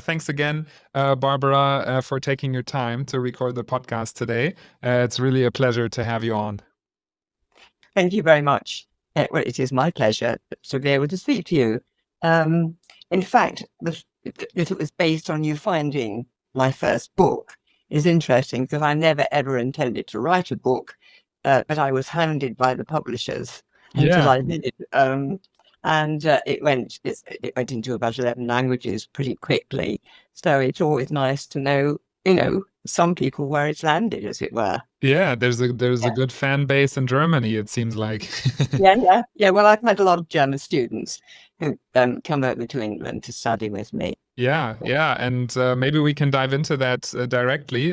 thanks again, Barbara, for taking your time to record the podcast today. It's really a pleasure to have you on. Thank you very much. Well, it is my pleasure to be able to speak to you. In fact, if it was based on you finding my first book is interesting because I never ever intended to write a book, but I was handed by the publishers until I did. And it went into about 11 languages pretty quickly. So it's always nice to know, some people where it's landed, as it were. Yeah, there's a good fan base in Germany, it seems like. Yeah. Well, I've had a lot of German students who come over to England to study with me. Yeah, and maybe we can dive into that directly,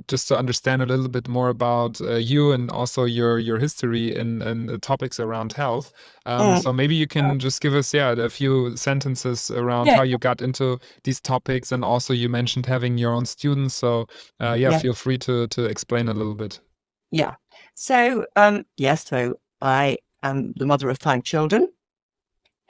just to understand a little bit more about you and also your history in the topics around health. So maybe you can just give us, a few sentences around how you got into these topics, and also you mentioned having your own students. So feel free to explain a little bit. Yeah. So so I am the mother of 5 children,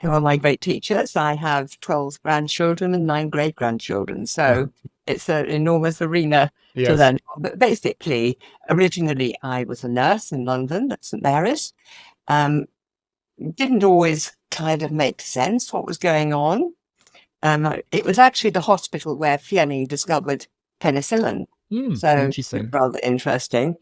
who are my great teachers. I have 12 grandchildren and 9 great-grandchildren. So it's an enormous arena to learn. But basically, originally I was a nurse in London at St Mary's. Didn't always kind of make sense what was going on. It was actually the hospital where Fleming discovered penicillin. So interesting. Rather interesting.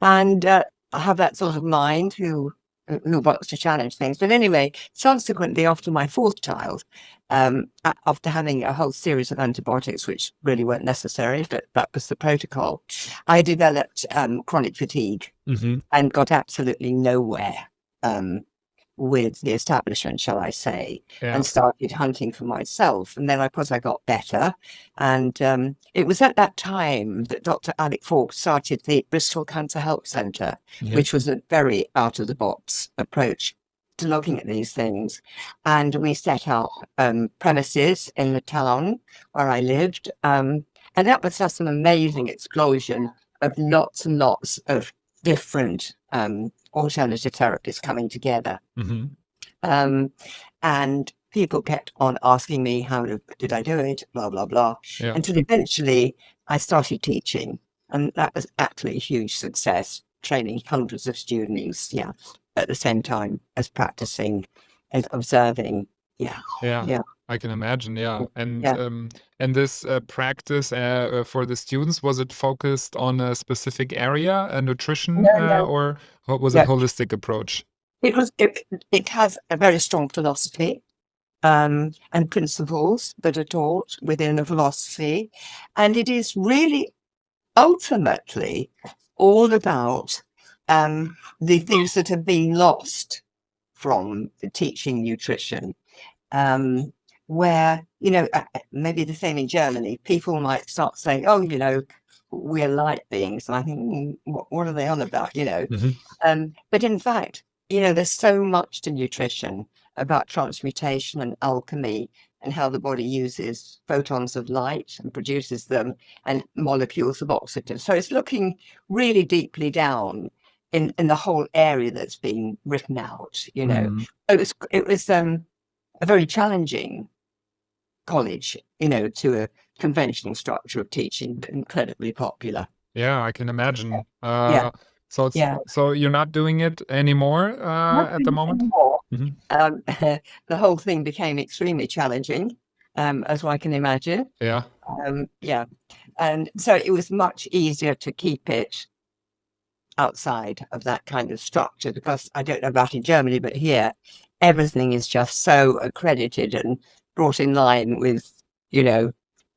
And I have that sort of mind who wants to challenge things. But anyway, subsequently, after my 4th child, after having a whole series of antibiotics, which really weren't necessary, but that was the protocol, I developed chronic fatigue and got absolutely nowhere with the establishment, shall I say, and started hunting for myself. And then, of course, I got better. And it was at that time that Dr. Alec Fawkes started the Bristol Cancer Help Centre, which was a very out-of-the-box approach to looking at these things. And we set up premises in the town where I lived. And that was just an amazing explosion of lots and lots of different alternative therapies coming together. And people kept on asking me, how did I do it, blah, blah, blah. Until eventually I started teaching. And that was actually a huge success, training hundreds of students, at the same time as practicing and observing. I can imagine, and this practice for the students, was it focused on a specific area, nutrition, or what was it holistic approach? It has a very strong philosophy and principles that are taught within the philosophy, and it is really ultimately all about the things that have been lost from teaching nutrition. Where, maybe the same in Germany, people might start saying, we're light beings. And I think, what are they on about, But in fact, there's so much to nutrition about transmutation and alchemy and how the body uses photons of light and produces them and molecules of oxygen. So it's looking really deeply down in the whole area that's being written out, It was a very challenging college, to a conventional structure of teaching, but incredibly popular. Yeah, I can imagine. So you're not doing it anymore at the moment? The whole thing became extremely challenging, as one can imagine. And so it was much easier to keep it outside of that kind of structure, because I don't know about in Germany, but here everything is just so accredited and brought in line with,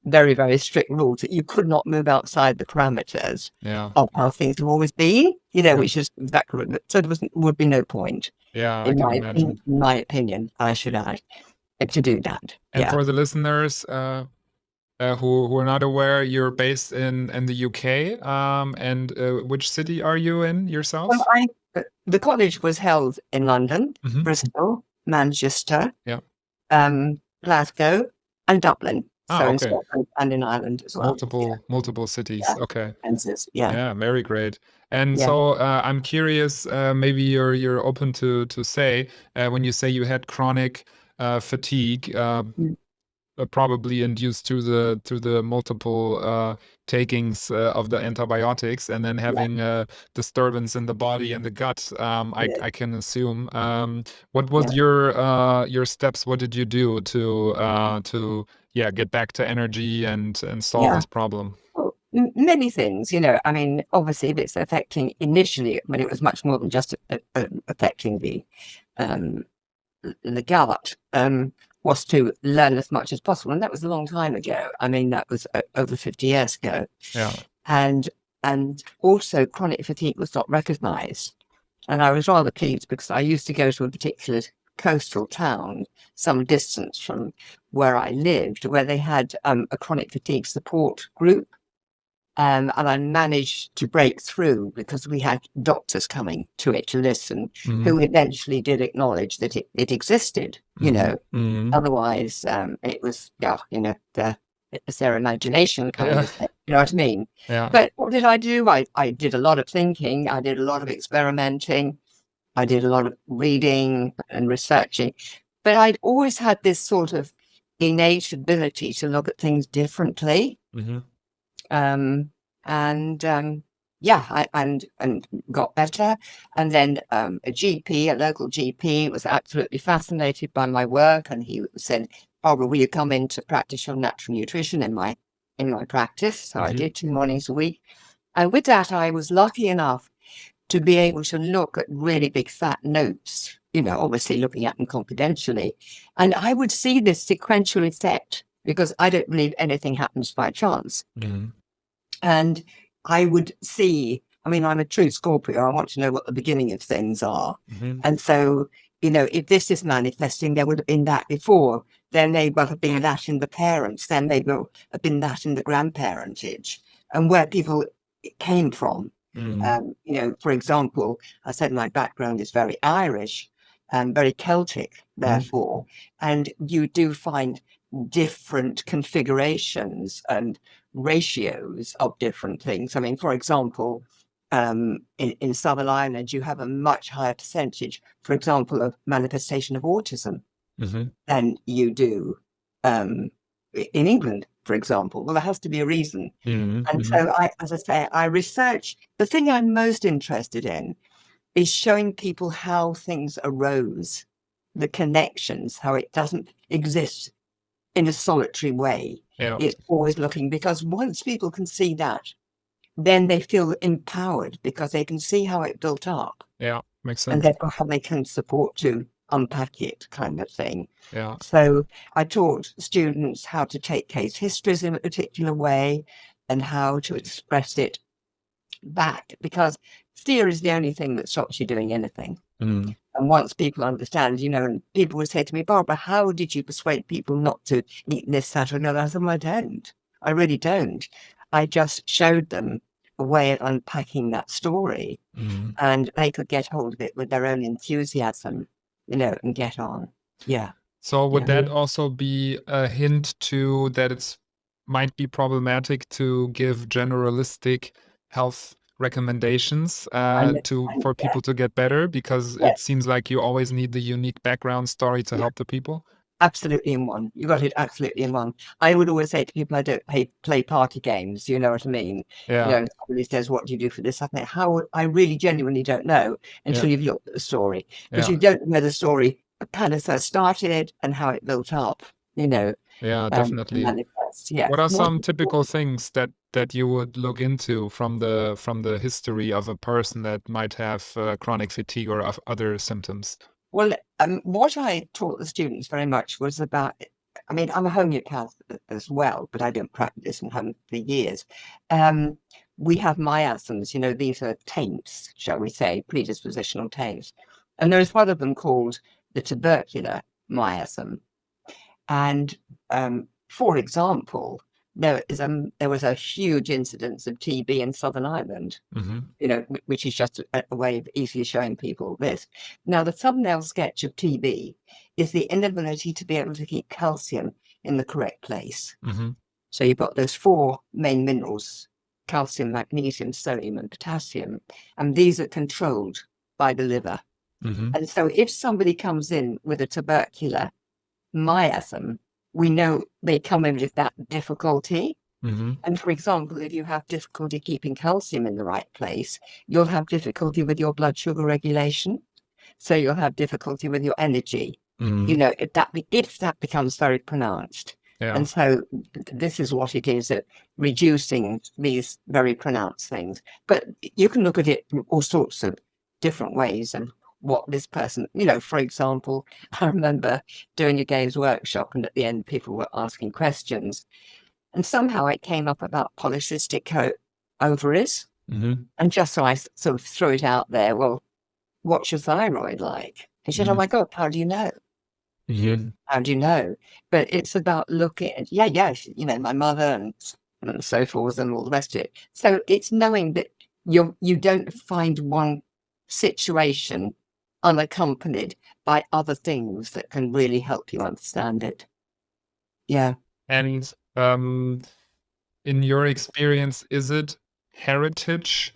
very, very strict rules that you could not move outside the parameters of how things have always been, which is exactly, so there would be no point, in my opinion, I should add, to do that. And for the listeners who are not aware, you're based in the UK, and which city are you in yourself? Well, the college was held in London, Bristol, Manchester, Glasgow, and Dublin. So in Scotland and in Ireland as well. Multiple cities. Okay. Yeah. Very great. And so I'm curious, maybe you're open to say, when you say you had chronic fatigue, probably induced through the multiple takings of the antibiotics, and then Yeah, having a disturbance in the body and the gut. yeah, I can assume. What was yeah. your steps? What did you do to yeah, get back to energy and solve Yeah. this problem? Well, many things, I mean, obviously, if it's affecting initially, when it was much more than just affecting um, the gut, was to learn as much as possible. And that was a long time ago. I mean, that was over 50 years ago. Yeah. And and also chronic fatigue was not recognized. And I was rather pleased because I used to go to a particular coastal town, some distance from where I lived, where they had a chronic fatigue support group. And I managed to break through because we had doctors coming to it to listen, Mm-hmm. who eventually did acknowledge that it existed, Mm-hmm. Mm-hmm. Otherwise, it was, yeah, it's their imagination kind Yeah. of thing. You know what I mean? Yeah. But what did I do? I did a lot of thinking. I did a lot of experimenting. I did a lot of reading and researching. But I'd always had this sort of innate ability to look at things differently. Mm-hmm. Um, and yeah, and got better. And then a GP, a local GP, was absolutely fascinated by my work, and he said, "Barbara, will you come in to practice your natural nutrition in my practice?" So I Mm-hmm. did 2 mornings a week, and with that, I was lucky enough to be able to look at really big fat notes. Obviously looking at them confidentially, and I would see this sequential effect because I don't believe anything happens by chance. Mm-hmm. And I would see, I mean, I'm a true Scorpio. I want to know what the beginning of things are. Mm-hmm. And so, if this is manifesting, there would have been that before. Then they will have been that in the parents. Then they will have been that in the grandparentage and where people came from. For example, I said my background is very Irish and very Celtic, therefore, and you do find different configurations and ratios of different things. I mean, for example, in Southern Ireland, you have a much higher percentage, for example, of manifestation of autism Mm-hmm. than you do in England, for example. Well, there has to be a reason. And Mm-hmm. so, as I say, I research. The thing I'm most interested in is showing people how things arose, the connections, how it doesn't exist in a solitary way. Yeah. It's always looking, because once people can see that, then they feel empowered because they can see how it built up Yeah. Makes and sense. therefore how they can support to unpack it, kind of thing. Yeah. So I taught students how to take case histories in a particular way and how to express it back, because fear is the only thing that stops you doing anything. Mm. And once people understand, and people would say to me, "Barbara, how did you persuade people not to eat this, that, or another?" I said, "Well, I don't. I really don't. I just showed them a way of unpacking that story, Mm. and they could get hold of it with their own enthusiasm, and get on." Yeah. So would Yeah. that also be a hint to that it's might be problematic to give generalistic health recommendations And, to and for yeah, people to get better, because yeah. it seems like you always need the unique background story to Yeah. help the people? Absolutely in one. You got it absolutely in one. I would always say to people, I don't play party games. You know what I mean? Yeah. Somebody says, "What do you do for this?" I think, I really genuinely don't know Yeah. until you've looked at the story, because Yeah. you don't know the story, how it first started and how it built up, Yeah, and definitely. manifests. Yeah. What are What? some typical things that you would look into from the history of a person that might have chronic fatigue or of other symptoms? Well, what I taught the students very much was about, I mean, I'm a homeopath as well, but I don't practice in home for years. Um, we have miasms, these are taints, shall we say, predispositional taints. And there's one of them called the tubercular miasm. And for example, there was a huge incidence of TB in Southern Ireland, Mm-hmm. which is just a way of easily showing people this. Now, the thumbnail sketch of TB is the inability to be able to keep calcium in the correct place. Mm-hmm. So you've got those four main minerals: calcium, magnesium, sodium, and potassium, and these are controlled by the liver. Mm-hmm. And so if somebody comes in with a tubercular miasm, we know they come in with that difficulty. Mm-hmm. And for example, if you have difficulty keeping calcium in the right place, you'll have difficulty with your blood sugar regulation. So you'll have difficulty with your energy. Mm-hmm. You know, if that becomes very pronounced. Yeah. And so this is what it is, at reducing these very pronounced things. But you can look at it from all sorts of different ways, and what this person, you know, for example, I remember doing a games workshop, and at the end people were asking questions, and somehow it came up about polycystic ovaries. Mm-hmm. And just so I sort of threw it out there, well, what's your thyroid like? He said, oh Mm-hmm. my God, how do you know? Mm-hmm. How do you know? But it's about looking at, you know, my mother and so forth and all the rest of it. So it's knowing that you don't find one situation unaccompanied by other things that can really help you understand it. Yeah. And in your experience, is it heritage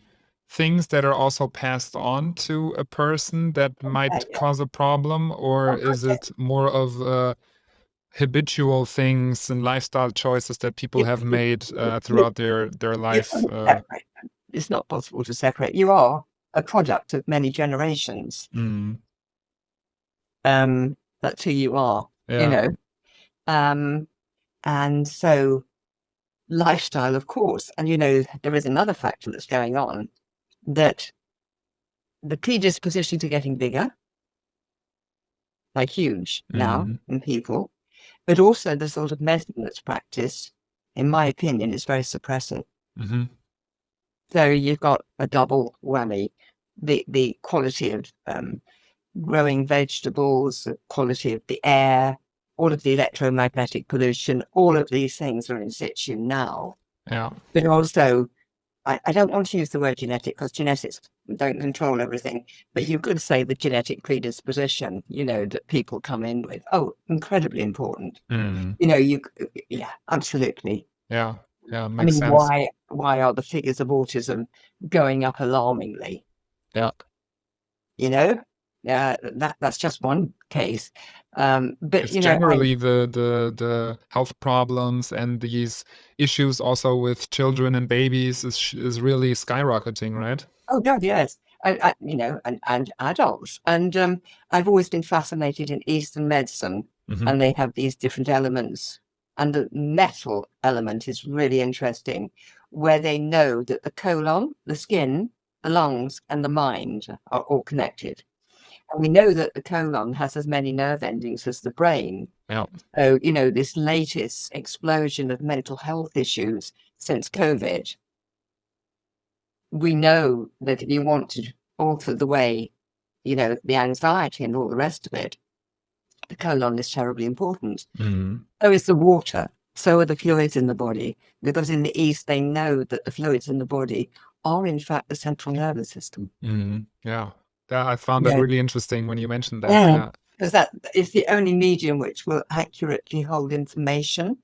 things that are also passed on to a person that might Yeah. cause a problem, or Oh, God, is it more of habitual things and lifestyle choices that people you, have you, made you, throughout their you life? can't separate them. It's not possible to separate. You are a product of many generations. Mm, That's who you are, you yeah. know. And so lifestyle, of course. And, you know, there is another factor that's going on, that the predisposition to getting bigger, like huge now Mm, in people, but also the sort of medicine that's practiced, in my opinion, is very suppressive. mm-hmm. So you've got a double whammy, the quality of growing vegetables, the quality of the air, all of the electromagnetic pollution, all of these things are in situ now. Yeah. But also, I don't want to use the word genetic, because genetics don't control everything, but you could say the genetic predisposition, you know, that people come in with. Oh, incredibly important. Mm, You know, yeah, absolutely. yeah. Yeah. I Makes mean, sense. why are the figures of autism going up alarmingly? Yeah. You know, that's just one case. But It's you know, generally the health problems and these issues also with children and babies is really skyrocketing, right? oh God, yes, you know, and adults, and I've always been fascinated in Eastern medicine, Mm-hmm. and they have these different elements, and the metal element is really interesting, where they know that the colon, the skin, the lungs, and the mind are all connected. And we know that the colon has as many nerve endings as the brain. Yeah. So, you know, this latest explosion of mental health issues since COVID, we know that if you want to alter the way, you know, the anxiety and all the rest of it, the colon is terribly important. Mm-hmm. So is the water. So are the fluids in the body, because in the East, they know that the fluids in the body are, in fact, the central nervous system. Mm-hmm. Yeah. I found that Yeah. really interesting when you mentioned that. Yeah. Yeah. Because that is the only medium which will accurately hold information.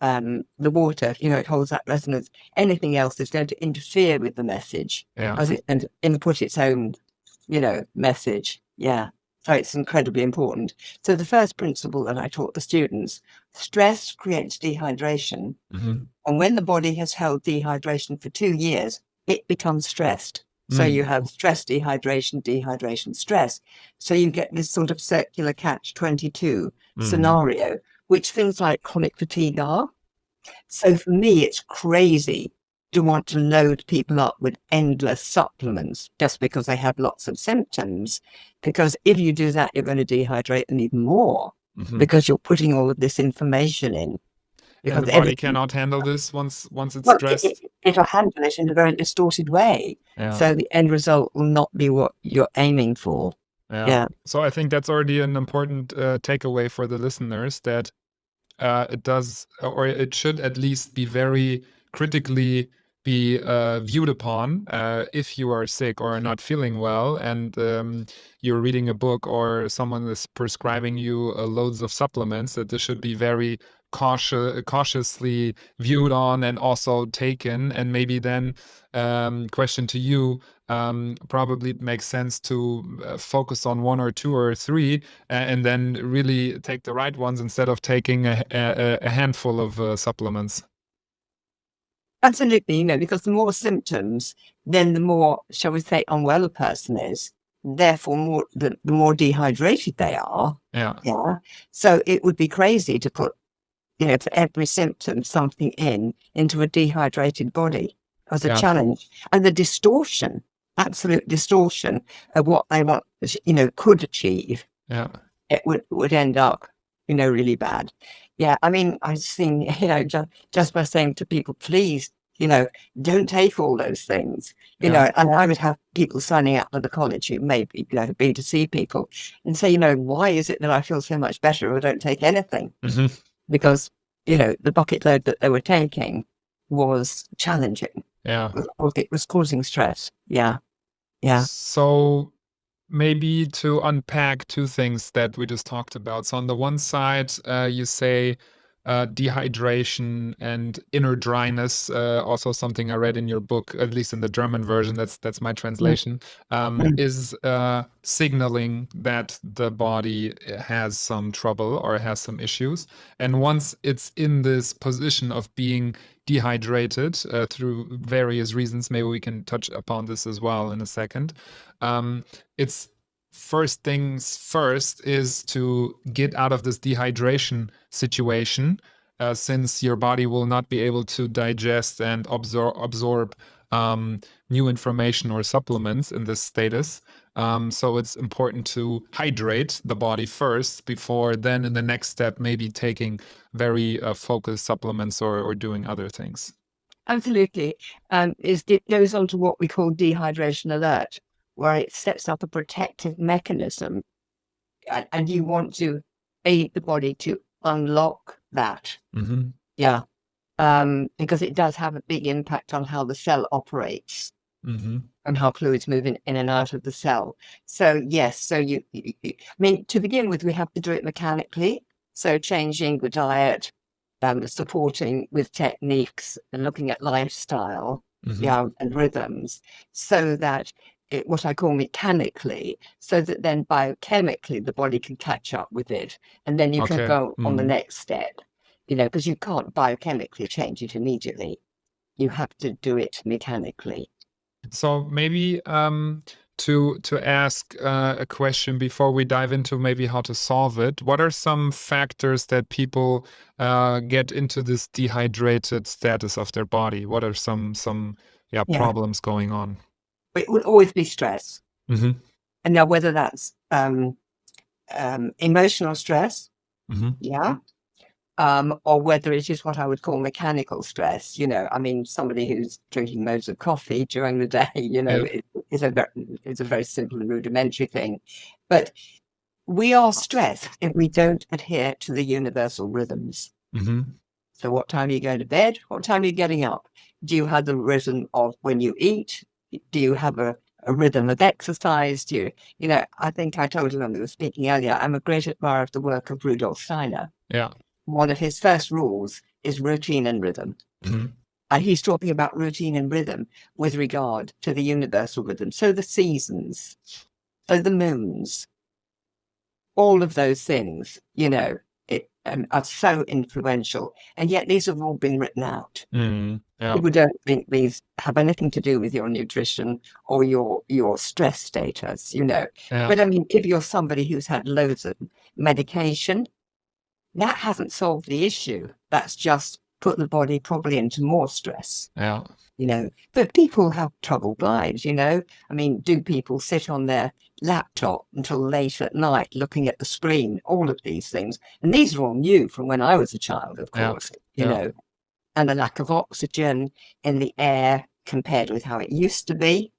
The water, you know, it holds that resonance. Anything else is going to interfere with the message, Yeah. and input its own, you know, message. Yeah. So it's incredibly important. So the first principle that I taught the students: stress creates dehydration. Mm-hmm. And when the body has held dehydration for 2 years, it becomes stressed. So Mm. you have stress, dehydration, dehydration, stress. So you get this sort of circular catch-22 scenario, which things like chronic fatigue are. So for me, it's crazy to want to load people up with endless supplements just because they have lots of symptoms. Because if you do that, you're going to dehydrate them even more, Mm-hmm. because you're putting all of this information in. And the Because body cannot handle this once it's well, stressed. it'll handle it in a very distorted way. Yeah. So the end result will not be what you're aiming for. Yeah. Yeah. So I think that's already an important takeaway for the listeners, that it does, or it should at least be very critically be viewed upon if you are sick or not feeling well, and you're reading a book or someone is prescribing you loads of supplements, that this should be very cautiously viewed on and also taken. And maybe then, question to you, probably it makes sense to focus on one or two or three, and then really take the right ones instead of taking a handful of supplements. Absolutely, because the more symptoms, then the more, shall we say, unwell a person is. Therefore, the more dehydrated they are. Yeah. Yeah. So it would be crazy to put, for every symptom, something into a dehydrated body as a challenge. And the distortion, absolute distortion of what they want, could achieve. Yeah. It would end up, really bad. Yeah, I mean, I've seen, just by saying to people, please, don't take all those things, and I would have people signing up at the college who maybe, be to see people and say, why is it that I feel so much better or don't take anything? Mm-hmm. Because, the bucket load that they were taking was challenging. Yeah. It was causing stress. Yeah. Yeah. So maybe to unpack two things that we just talked about. So on the one side, you say dehydration and inner dryness, also something I read in your book, at least in the German version, that's my translation, is signaling that the body has some trouble or has some issues. And once it's in this position of being dehydrated through various reasons, maybe we can touch upon this as well in a second. It's first things first is to get out of this dehydration situation, since your body will not be able to digest and absorb new information or supplements in this status. So it's important to hydrate the body first before then in the next step maybe taking very focused supplements or doing other things. Absolutely. It goes on to what we call dehydration alert, where it sets up a protective mechanism, and you want to aid the body to unlock that. Mm-hmm. Yeah. Because it does have a big impact on how the cell operates. Mm-hmm. And how fluids move in and out of the cell. So yes, so I mean, to begin with, we have to do it mechanically. So changing the diet, supporting with techniques and looking at lifestyle, and rhythms, so that what I call mechanically, so that then biochemically the body can catch up with it, and then you can go on the next step. Because you can't biochemically change it immediately. You have to do it mechanically. So maybe to ask a question before we dive into maybe how to solve it, what are some factors that people get into this dehydrated status of their body? What are some problems going on? It would always be stress. Mm-hmm. And now whether that's emotional stress, or whether it is what I would call mechanical stress. I mean, somebody who's drinking loads of coffee during the day, it's a very simple and rudimentary thing. But we are stressed if we don't adhere to the universal rhythms. Mm-hmm. So what time are you going to bed? What time are you getting up? Do you have the rhythm of when you eat? Do you have a rhythm of exercise? Do you, I think I told you when we were speaking earlier, I'm a great admirer of the work of Rudolf Steiner. Yeah. One of his first rules is routine and rhythm. Mm-hmm. And he's talking about routine and rhythm with regard to the universal rhythm. So the seasons, so the moons, all of those things, are so influential. And yet these have all been written out. Mm, yeah. People don't think these have anything to do with your nutrition or your stress status, Yeah. But I mean, if you're somebody who's had loads of medication, that hasn't solved the issue. That's just put the body probably into more stress. Yeah. But people have troubled lives, I mean, do people sit on their laptop until late at night looking at the screen? All of these things. And these are all new from when I was a child, of course, and the lack of oxygen in the air compared with how it used to be.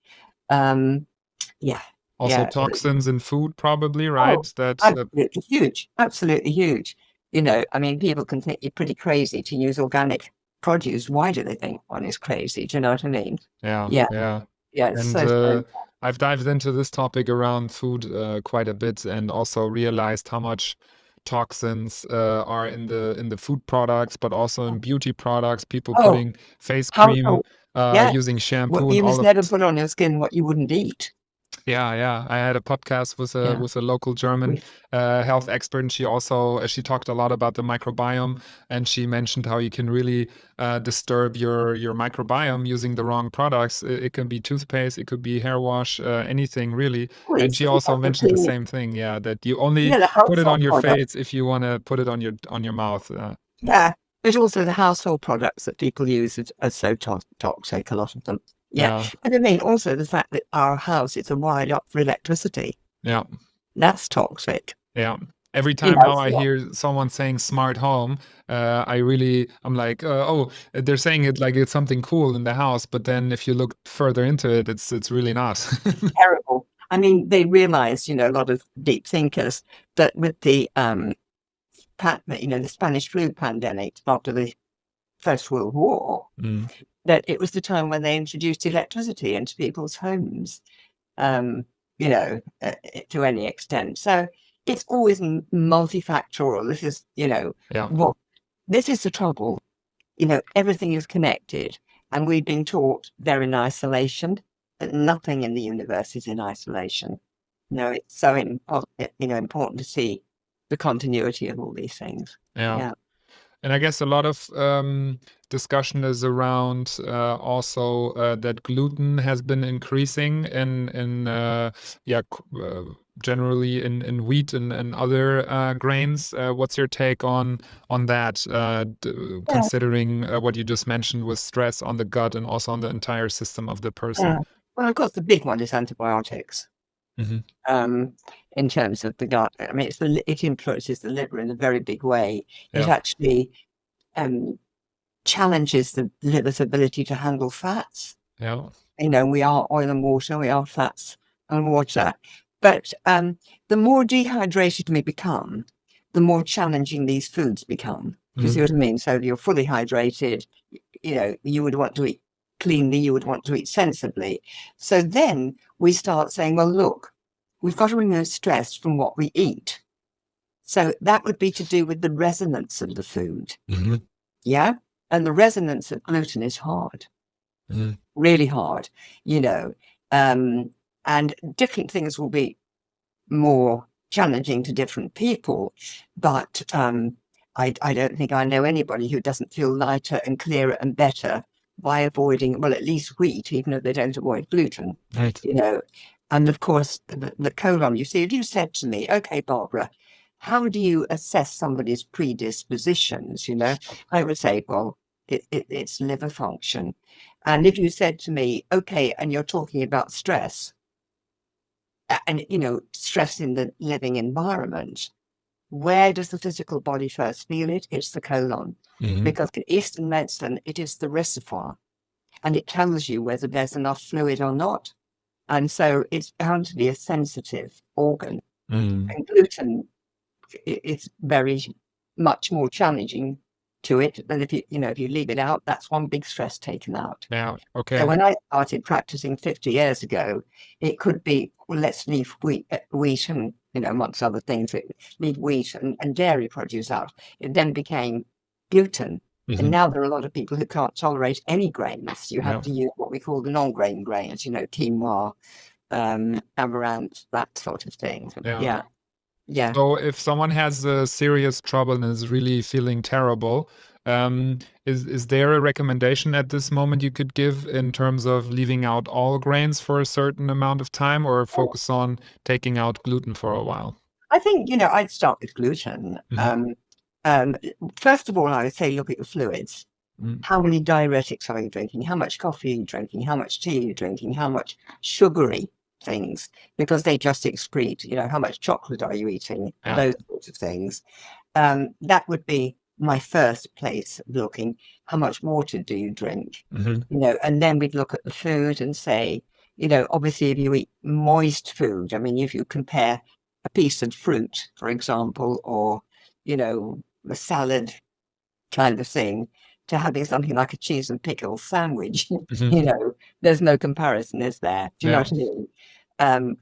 Also toxins in food, probably, right? Absolutely huge. Absolutely huge. I mean, people can think you're pretty crazy to use organic produce. Why do they think one is crazy? Do you know what I mean? Yeah. And I've dived into this topic around food quite a bit, and also realized how much toxins are in the food products, but also in beauty products. People Oh, putting face cream, household. Yeah. using Well, shampoo, and you all must of never put on your skin what you wouldn't eat. yeah. I had a podcast Yeah. with a local German We, health expert, and she talked a lot about the microbiome, and she mentioned how you can really disturb your microbiome using the wrong products. It can be toothpaste, it could be hair wash, anything really. And she also mentioned the same thing, yeah, that you only the put it on household your product. face if you want to put it on your mouth. Yeah. But also the household products that people use are so toxic, a lot of them. Yeah. Yeah, And I mean, also the fact that our house is wired up for electricity. yeah. That's toxic. Yeah. Every You time know, now I so, hear someone saying smart home, I'm like, oh, they're saying it like it's something cool in the house, but then if you look further into it, it's really not. terrible. I mean, they realized, a lot of deep thinkers that with the the Spanish flu pandemic after the First World War, Mm, that it was the time when they introduced electricity into people's homes, um, to any extent. So it's always multifactorial. This is, yeah, what this is the trouble. Everything is connected, and we've been taught they're in isolation, but nothing in the universe is in isolation. It's so important to see the continuity of all these things. yeah. Yeah. And I guess a lot of discussion is around also that gluten has been increasing generally in wheat and other grains. What's your take on that? Yeah. Considering what you just mentioned with stress on the gut and also on the entire system of the person. Yeah. Well, of course, the big one is antibiotics. Hmm. Um, in terms of the gut, I mean, it influences the liver in a very big way. It Yeah. actually um, challenges the liver's ability to handle fats. Yeah. We are oil and water, we are fats and water. But the more dehydrated we become, the more challenging these foods become. Do you see what I mean? So you're fully hydrated, you would want to eat cleanly, you would want to eat sensibly. So then we start saying, well, look, we've got to remove stress from what we eat. So that would be to do with the resonance of the food. Hmm. Yeah. And the resonance of gluten is hard, Hmm. really hard, and different things will be more challenging to different people. But I don't think I know anybody who doesn't feel lighter and clearer and better by avoiding, well, at least wheat, even if they don't avoid gluten, Right. And of course, the colon, you see, if you said to me, okay, Barbara, how do you assess somebody's predispositions? I would say, well, it's liver function. And if you said to me, okay, and you're talking about stress, and stress in the living environment, where does the physical body first feel it? It's the colon. Hmm. Because in Eastern medicine, it is the reservoir, and it tells you whether there's enough fluid or not. And so it's bound to be a sensitive organ. Hmm. And gluten is very much more challenging to it than if you leave it out. That's one big stress taken out. Yeah. So Okay. when I started practicing 50 years ago, it could be, well, let's leave wheat and, amongst other things, leave wheat and dairy produce out. It then became gluten. And Hmm. now there are a lot of people who can't tolerate any grains. You have Yeah. to use what we call the non-grain grains, quinoa, amaranth, that sort of thing. Yeah. Yeah. Yeah. So if someone has a serious trouble and is really feeling terrible, is there a recommendation at this moment you could give in terms of leaving out all grains for a certain amount of time, or focus on taking out gluten for a while? I think, I'd start with gluten. Hmm. Um, First of all, I would say look at your fluids. Hmm. How many diuretics are you drinking? How much coffee are you drinking? How much tea are you drinking? How much sugary things? Because they just excrete, how much chocolate are you eating? Yeah. Those sorts of things. That would be my first place of looking. How much water do you drink? Hmm. And then we'd look at the food and say, obviously if you eat moist food, I mean, if you compare a piece of fruit, for example, or, a salad kind of thing, to having something like a cheese and pickle sandwich, Hmm. there's no comparison, is there? Do you know Yeah. what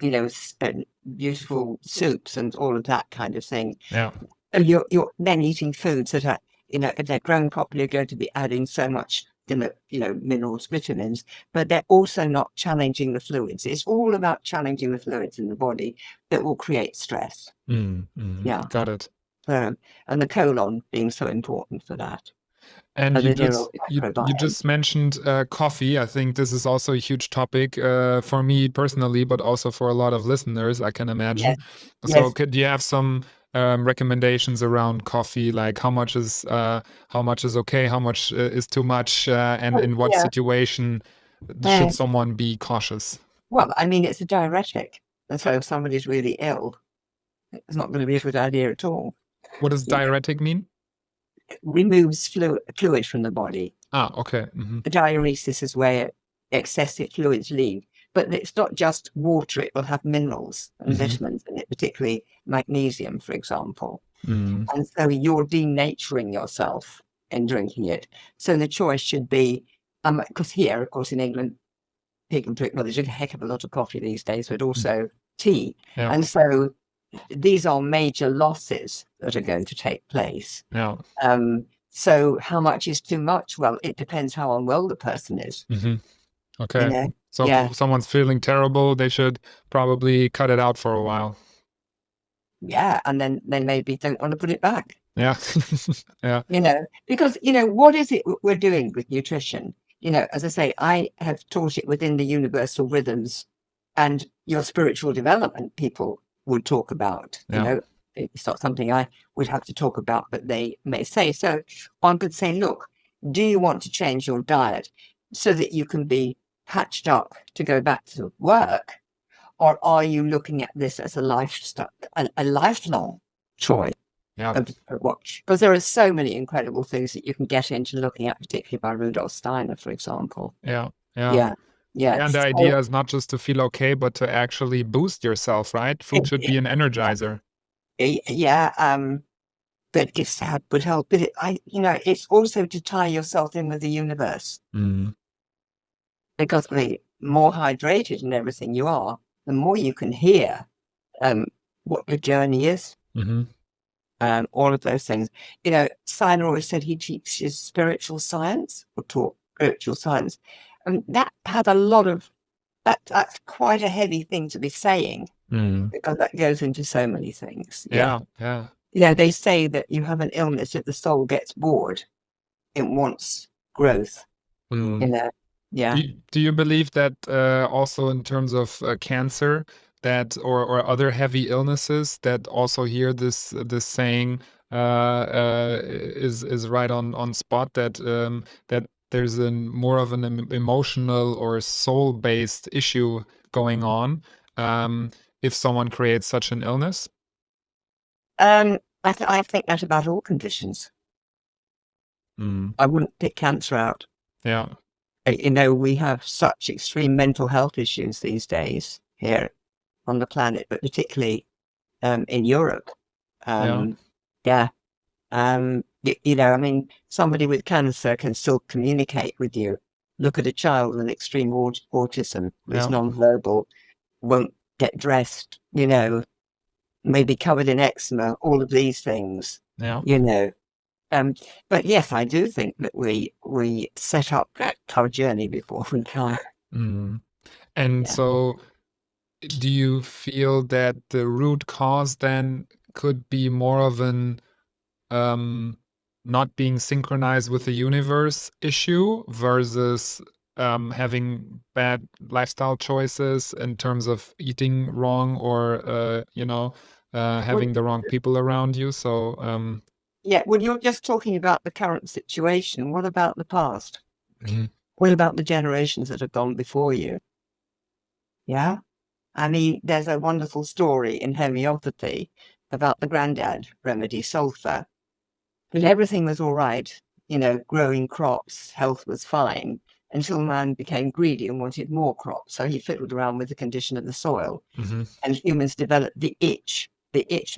I mean? Beautiful soups and all of that kind of thing. Yeah. And you're then eating foods that are, if they're grown properly, are going to be adding so much, minerals, vitamins, but they're also not challenging the fluids. It's all about challenging the fluids in the body that will create stress. Yeah. Got it. And the colon being so important for that. And And you the just neural you microbiome. just mentioned coffee. I think this is also a huge topic for me personally, but also for a lot of listeners, I can Yes, imagine. So, yes. do you have some recommendations around coffee? Like how much is okay, how much is too much, and Oh, in what yeah. situation should Yes. someone be cautious? Well, I mean, it's a diuretic. And so if somebody's really ill, it's not going to be a good idea at all. What does You know, diuretic mean? it removes fluid from the body. Ah, okay. The diuresis is where excessive fluids leave. But it's not just water, it will have minerals and Hmm. vitamins in it, particularly magnesium, for example. Hmm. And so you're denaturing yourself in drinking it. So the choice should be, because here, of course, in England, people drink, well, they drink a heck of a lot of coffee these days, but also tea. Yeah, And so these are major losses that are going to take place. yeah. So how much is too much? Well, it depends how unwell the person is, Hmm. you Okay. know? So Yeah, if someone's feeling terrible, they should probably cut it out for a while. yeah. And then they maybe don't want to put it back, Yeah. Yeah. because, what is it we're doing with nutrition? As I say, I have taught it within the universal rhythms and your spiritual development people would talk about, Yeah. it's not something I would have to talk about, but they may say. So one could say, look, do you want to change your diet so that you can be patched up to go back to work? Or are you looking at this as a lifestyle, a lifelong choice Yeah. of watch? Because there are so many incredible things that you can get into looking at, particularly by Rudolf Steiner, for example. Yeah. Yeah. Yeah, yeah. Yeah. And the idea is not just to feel okay, but to actually boost yourself, right? Food should be an energizer. Yeah, but it's would help. But it's also to tie yourself in with the universe, Mm. because the more hydrated and everything you are, the more you can hear what the journey is. Hmm. All of those things. Steiner always said he teaches spiritual science or taught spiritual science, and that had a lot of that's quite a heavy thing to be saying, Mm. because that goes into so many things. Yeah. Yeah. Yeah. They say that you have an illness that the soul gets bored. It wants growth, Mm. Yeah. Do you believe that also in terms of cancer, that or other heavy illnesses, that also here this saying is right on spot, that that there's more of an emotional or soul based issue going on if someone creates such an illness? I think that about all conditions. Mm. I wouldn't pick cancer out. Yeah. We have such extreme mental health issues these days here on the planet, but particularly in Europe. Yeah. Yeah. I mean, somebody with cancer can still communicate with you. Look at a child with extreme autism, who's Yeah. non-verbal, won't get dressed, maybe covered in eczema, all of these things, Yeah. But yes, I do think that we set up our journey before we die. Mm. And Yeah. so, do you feel that the root cause then could be more of an not being synchronized with the universe issue versus having bad lifestyle choices in terms of eating wrong, or Well, having the wrong people around you? So yeah. Well, you're just talking about the current situation. What about the past? mhm, What about the generations that have gone before you? Yeah. I mean, there's a wonderful story in homeopathy about the granddad remedy, sulfur. But everything was all right, growing crops, health was fine, until man became greedy and wanted more crops. So he fiddled around with the condition of the soil, mhm, and humans developed the itch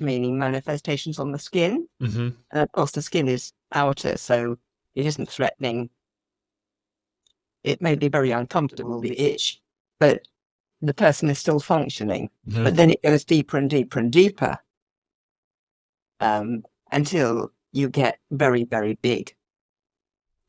meaning manifestations on the skin. mhm, And of course, the skin is outer, so it isn't threatening. It may be very uncomfortable, the itch, but the person is still functioning. mhm, But then it goes deeper and deeper and deeper. until you get very, very big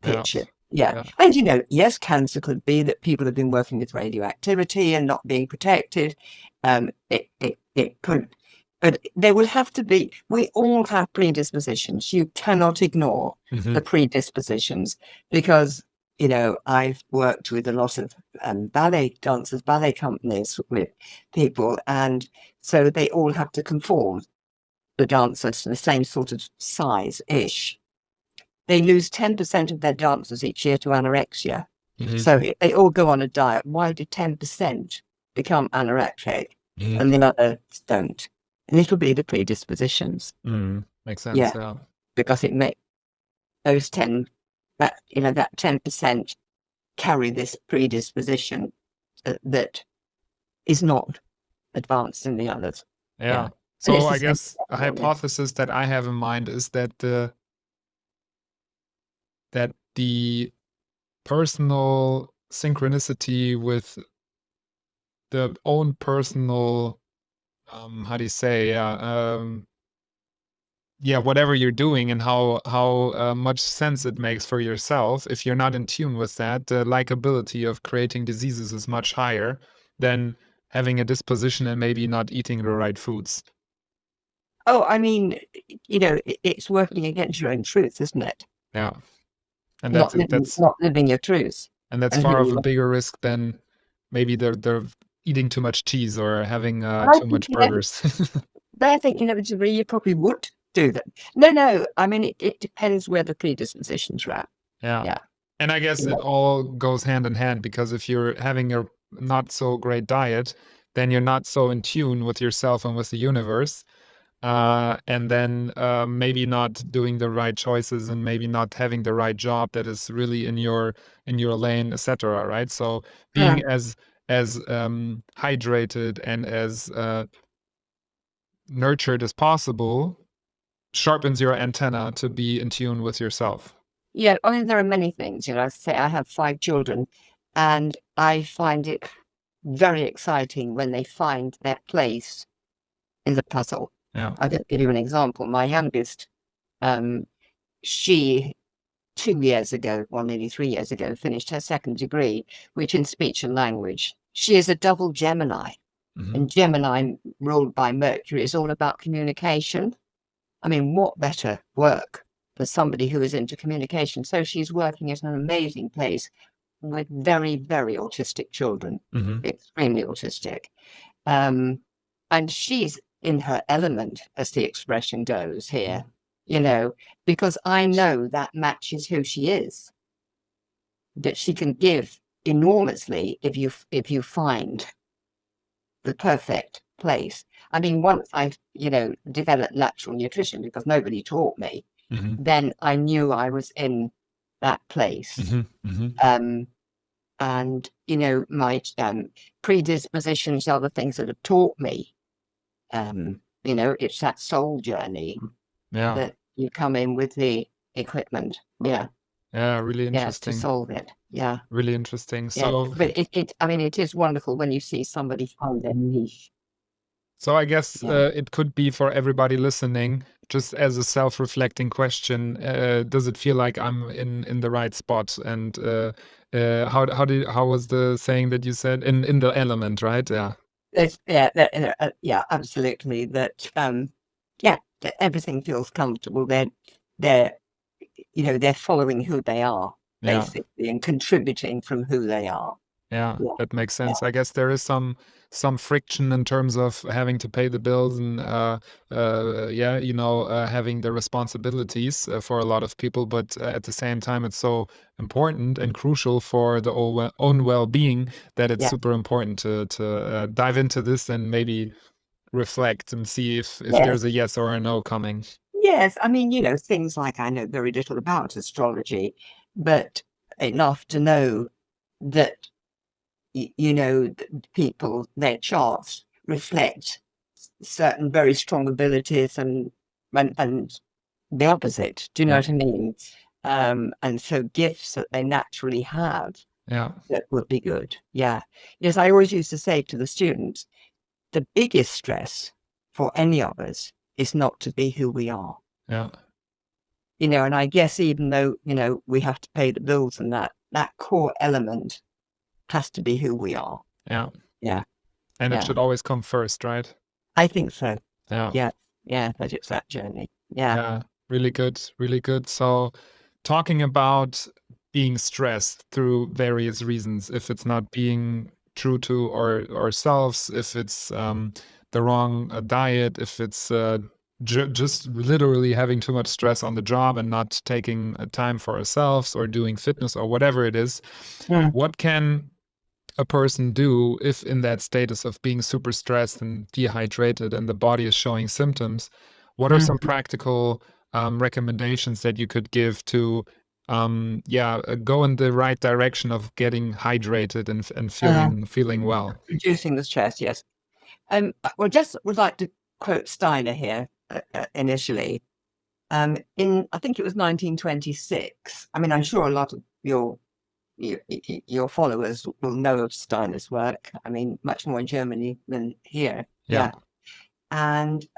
Yeah. picture. Yeah. Yeah. And, yes, cancer could be that people have been working with radioactivity and not being protected. It could, but there will have to be, we all have predispositions. You cannot ignore the predispositions because, I've worked with a lot of ballet dancers, ballet companies with people, and so they all have to conform the dancers to the same sort of size-ish. They lose 10% of their dancers each year to anorexia. So if they all go on a diet, why do 10% become anorexic and the others don't? And it'll be the predispositions. Makes sense. Yeah. Yeah. Because it makes those 10, that 10% carry this predisposition that is not advanced in the others. Yeah. And it's So the I same guess for a everyone. hypothesis that I have in mind is that the personal synchronicity with the own personal, how do you say, whatever you're doing and how much sense it makes for yourself. If you're not in tune with that, the likability of creating diseases is much higher than having a disposition and maybe not eating the right foods. Oh, I mean, it's working against your own truth, isn't it? Yeah. And Not living your truth. that's And far who of you a are. bigger risk than maybe they're eating too much cheese or having I too think, much burgers. but I think inevitably you probably would do that. No. I mean, it depends where the predispositions are at. Yeah. Yeah. And I guess it all goes hand in hand because if you're having a not so great diet, then you're not so in tune with yourself and with the universe. And then maybe not doing the right choices and maybe not having the right job that is really in your lane, etc. Right? So being as hydrated and as nurtured as possible sharpens your antenna to be in tune with yourself. Yeah, I mean, there are many things. I say I have 5 children, and I find it very exciting when they find their place in the puzzle. Yeah. I'll give you an example. My youngest, she 2 years ago, well, nearly 3 years ago, finished her second degree, which in speech and language. She is a double Gemini, and Gemini, ruled by Mercury, is all about communication. I mean, what better work for somebody who is into communication? So she's working at an amazing place with very, very autistic children, extremely autistic. And she's in her element, as the expression goes here, because I know that matches who she is, that she can give enormously if you find the perfect place. I mean, once I, developed natural nutrition because nobody taught me, then I knew I was in that place. And, my predispositions are the things that have taught me. It's that soul journey that you come in with the equipment. Yeah. Yeah, really Yeah, to interesting. solve it. Yeah. Really interesting. Yeah. So, But it is wonderful when you see somebody find their niche. so I guess it could be for everybody listening, just as a self-reflecting question. Does it feel like I'm in the right spot? And how was the saying that you said in the element, right? Yeah. Yeah, absolutely. That that everything feels comfortable. They're they're following who they are Yeah. basically and contributing from who they are. Yeah, Yeah. that makes sense. I guess there is some friction in terms of having to pay the bills and having the responsibilities for a lot of people. But at the same time, it's so important and crucial for the own well-being that it's Yeah. super important to dive into this and maybe reflect and see if Yes. there's a yes or a no coming. Yes, I mean, things like I know very little about astrology, but enough to know that people, their charts reflect certain very strong abilities and the opposite. Do you know Yeah. what I mean? And so gifts that they naturally have Yeah. that would be good. Yeah. Yes, I always used to say to the students, the biggest stress for any of us is not to be who we are. Yeah. And I guess even though, we have to pay the bills and that core element has to be who we are. Yeah. Yeah. And it Yeah. should always come first, right? I think so. Yeah. Yeah. Yeah. That it's that journey. Yeah. Yeah. Really good. Really good. So, talking about being stressed through various reasons, if it's not being true to ourselves, if it's the wrong diet, if it's just literally having too much stress on the job and not taking time for ourselves or doing fitness or whatever it is, Mm. what can a person do if in that status of being super stressed and dehydrated and the body is showing symptoms? What are Mm. some practical recommendations that you could give to go in the right direction of getting hydrated and feeling well? Reducing the stress. Yes. Well, just would like to quote Steiner here initially. I think it was 1926. I mean, I'm sure a lot of your followers will know of Steiner's work. I mean, much more in Germany than here. Yeah. Yeah. And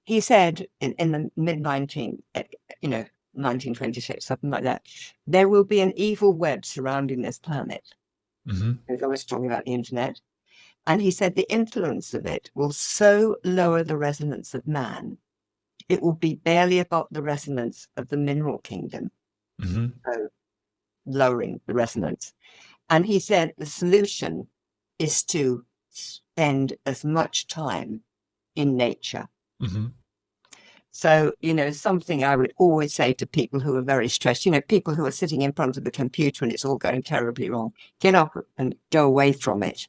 he said in the mid 1926, something like that, there will be an evil web surrounding this planet. Mm-hmm. He's always talking about the internet. And he said the influence of it will so lower the resonance of man, it will be barely above the resonance of the mineral kingdom. Mm-hmm. So lowering the resonance. And he said the solution is to spend as much time in nature. Mm-hmm. So, something I would always say to people who are very stressed, people who are sitting in front of the computer and it's all going terribly wrong, get up and go away from it.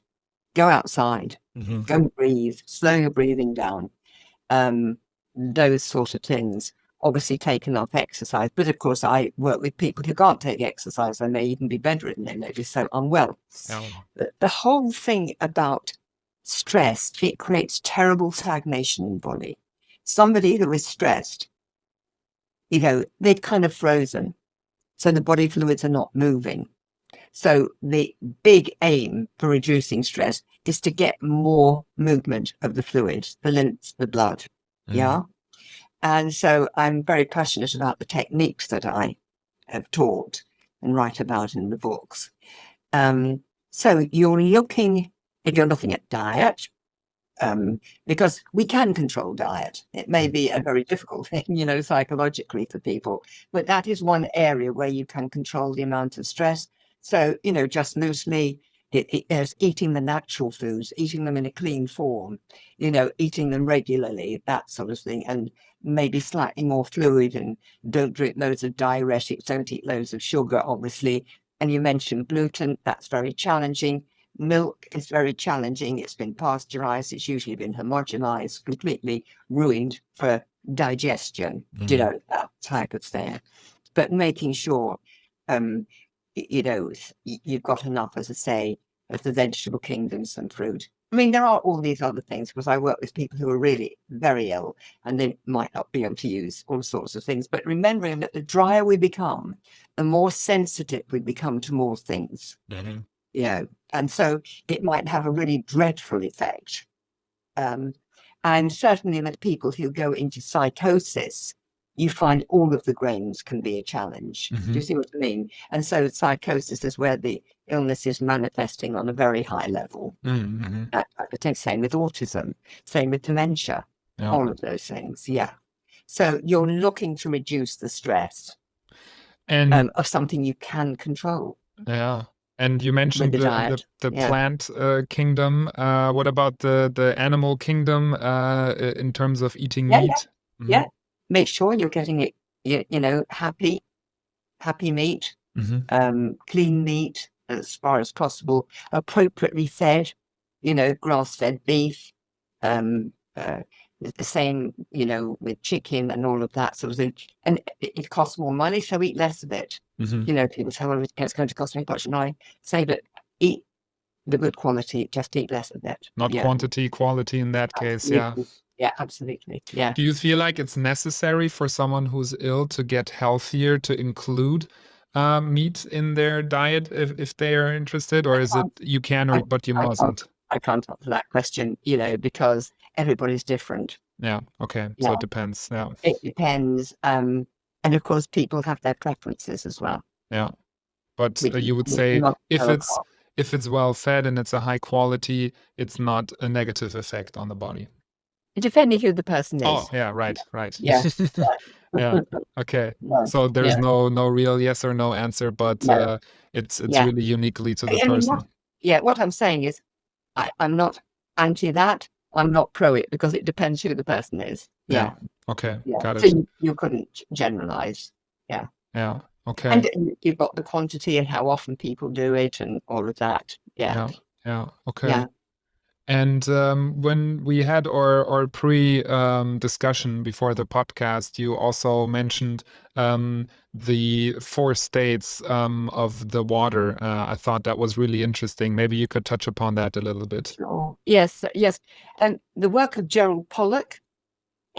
Go outside, Mm-hmm. go breathe, slow your breathing down. Those sort of things. Obviously take enough exercise, but of course I work with people who can't take exercise. They may even be bedridden, they may be so unwell. The whole thing about stress, it creates terrible stagnation in the body. Somebody who is stressed, they're kind of frozen. So the body fluids are not moving. So the big aim for reducing stress is to get more movement of the fluids, the lymph, the blood. Yeah. And so I'm very passionate about the techniques that I have taught and write about in the books. So if you're looking at diet, because we can control diet. It may be a very difficult thing, psychologically for people, but that is one area where you can control the amount of stress. So, just loosely, it's eating the natural foods, eating them in a clean form, eating them regularly, that sort of thing, and maybe slightly more fluid, and don't drink loads of diuretics, don't eat loads of sugar, obviously. And you mentioned gluten, that's very challenging. Milk is very challenging. It's been pasteurized. It's usually been homogenized, completely ruined for digestion, that type of thing. But making sure, you've got enough, as I say, of the vegetable kingdoms and fruit. I mean, there are all these other things because I work with people who are really very ill and they might not be able to use all sorts of things. But remembering that the drier we become, the more sensitive we become to more things. And so it might have a really dreadful effect. And certainly with people who go into psychosis, you find all of the grains can be a challenge. Do you see what I mean? And so psychosis is where the illness is manifesting on a very high level. Same with autism, same with dementia, all of those things. Yeah. So you're looking to reduce the stress of something you can control. Yeah. And you mentioned the plant kingdom. What about the animal kingdom in terms of eating meat? Yeah. Make sure you're getting it, happy meat, clean meat as far as possible, appropriately fed, grass-fed beef, the same, with chicken and all of that sort of thing. And it costs more money, so eat less of it. People say, well, it's going to cost me much, and I say, but eat the good quality, just eat less of it. Not quantity, quality in that case, Yeah, absolutely. Yeah. Do you feel like it's necessary for someone who's ill to get healthier to include meat in their diet if they are interested, or is it you can but you mustn't? I can't answer that question, because everybody's different. Yeah. Okay. So Yeah, it depends. Yeah. it depends. And of course, people have their preferences as well, Yeah. But which you would we say not if know it's about. well fed and it's a high quality, it's not a negative effect on the body. Depending who the person Oh, is. yeah, right, right. Yeah, Yeah. yeah, Okay. yeah, So there's yeah, no real yes or no answer, but no, it's yeah. really uniquely to the I mean, person. what I'm saying is, I'm not anti that. I'm not pro it because it depends who the person is. Yeah. Yeah, Okay. yeah. Got So it. you couldn't generalize. Yeah. Yeah. Okay. And you've got the quantity and how often people do it and all of that. Yeah. Yeah. Yeah. Okay. Yeah. And when we had our pre discussion before the podcast, you also mentioned the four states of the water. I thought that was really interesting. Maybe you could touch upon that a little bit. Sure. Yes. Yes. And the work of Gerald Pollack,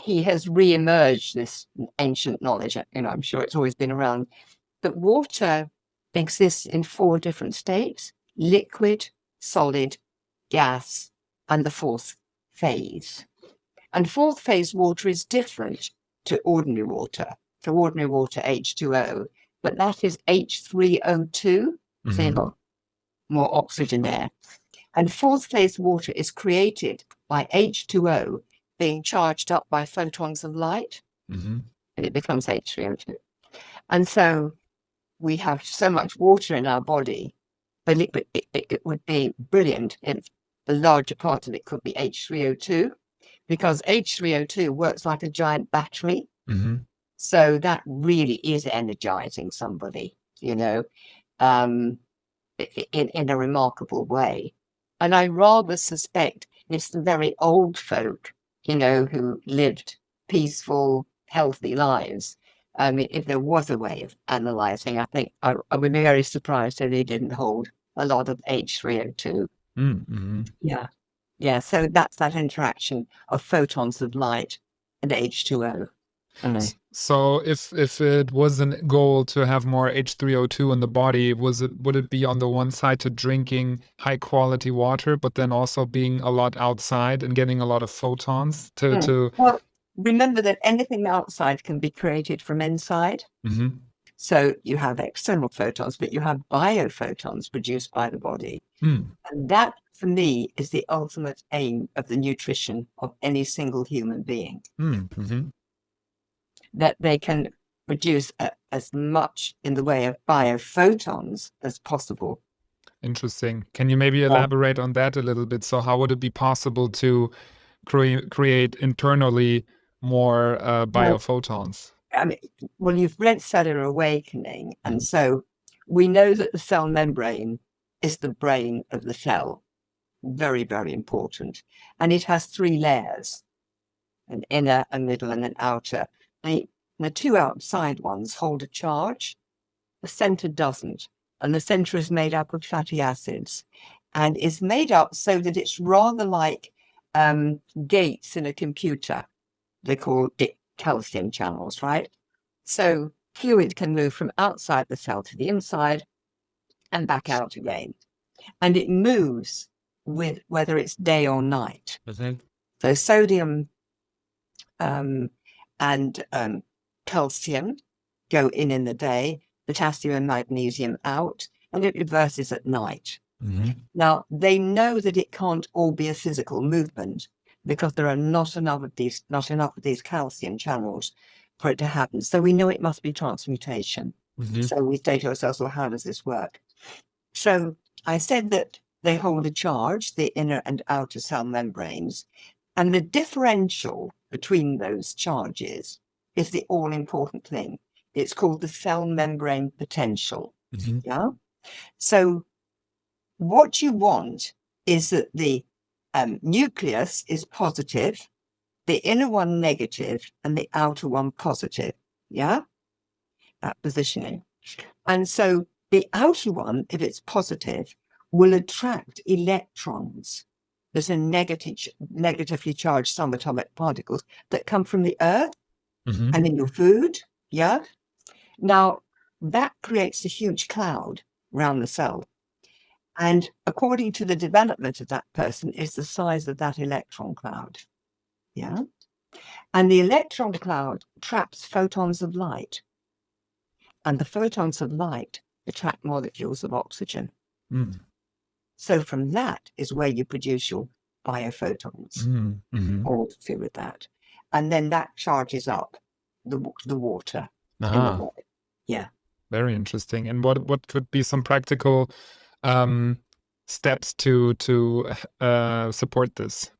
he has re-emerged this ancient knowledge. I'm sure it's always been around, but water exists in four different states: liquid, solid, gas, and the fourth phase. And fourth phase water is different to ordinary water. So ordinary water, H2O, but that is H3O2. So you've got more oxygen there. And fourth phase water is created by H2O being charged up by photons of light, Mm-hmm. and it becomes H3O2. And so we have so much water in our body, but it would be brilliant if the larger part of it could be H3O2, because H3O2 works like a giant battery. Mm-hmm. So that really is energizing somebody, um, in a remarkable way. And I rather suspect it's the very old folk, who lived peaceful, healthy lives. I mean, if there was a way of analyzing, I think I would be very surprised if they didn't hold a lot of H3O2. Mm-hmm. Yeah. Yeah. So that's that interaction of photons of light and H2O. So if it was a goal to have more H3O2 in the body, would it be on the one side to drinking high quality water, but then also being a lot outside and getting a lot of photons to Well, remember that anything outside can be created from inside. Mm-hmm. So you have external photons, but you have biophotons produced by the body. Mm. And that, for me, is the ultimate aim of the nutrition of any single human being. Mm-hmm. That they can produce as much in the way of biophotons as possible. Interesting. Can you maybe elaborate on that a little bit? So how would it be possible to create internally more biophotons? I mean, well, you've read Cellular Awakening, and so we know that the cell membrane is the brain of the cell. Very, very important. And it has three layers: an inner, a middle, and an outer. The two outside ones hold a charge. The center doesn't. And the center is made up of fatty acids and is made up so that it's rather like gates in a computer. They call it calcium channels, right? So fluid can move from outside the cell to the inside and back out again. And it moves with whether it's day or night. Mm-hmm. So sodium and calcium go in the day, potassium and magnesium out, and it reverses at night. Mm-hmm. Now, they know that it can't all be a physical movement because there are not enough of these calcium channels for it to happen. So we know it must be transmutation. Mm-hmm. So we say to ourselves, well, how does this work? So I said that they hold a charge, the inner and outer cell membranes, and the differential between those charges is the all-important thing. It's called the cell membrane potential. Mm-hmm. Yeah. So what you want is that the nucleus is positive, the inner one negative, and the outer one positive. Yeah. That positioning. And so the outer one, if it's positive, will attract electrons. There's a negatively charged subatomic particles that come from the earth Mm-hmm. and in your food. Yeah. Now, that creates a huge cloud around the cell. And according to the development of that person is the size of that electron cloud. Yeah. And the electron cloud traps photons of light. And the photons of light attract molecules of oxygen. Mm. So from that is where you produce your biophotons, all to do with that. And then that charges up the water in the Ah, body. Yeah. very interesting. And what could be some practical steps to support this?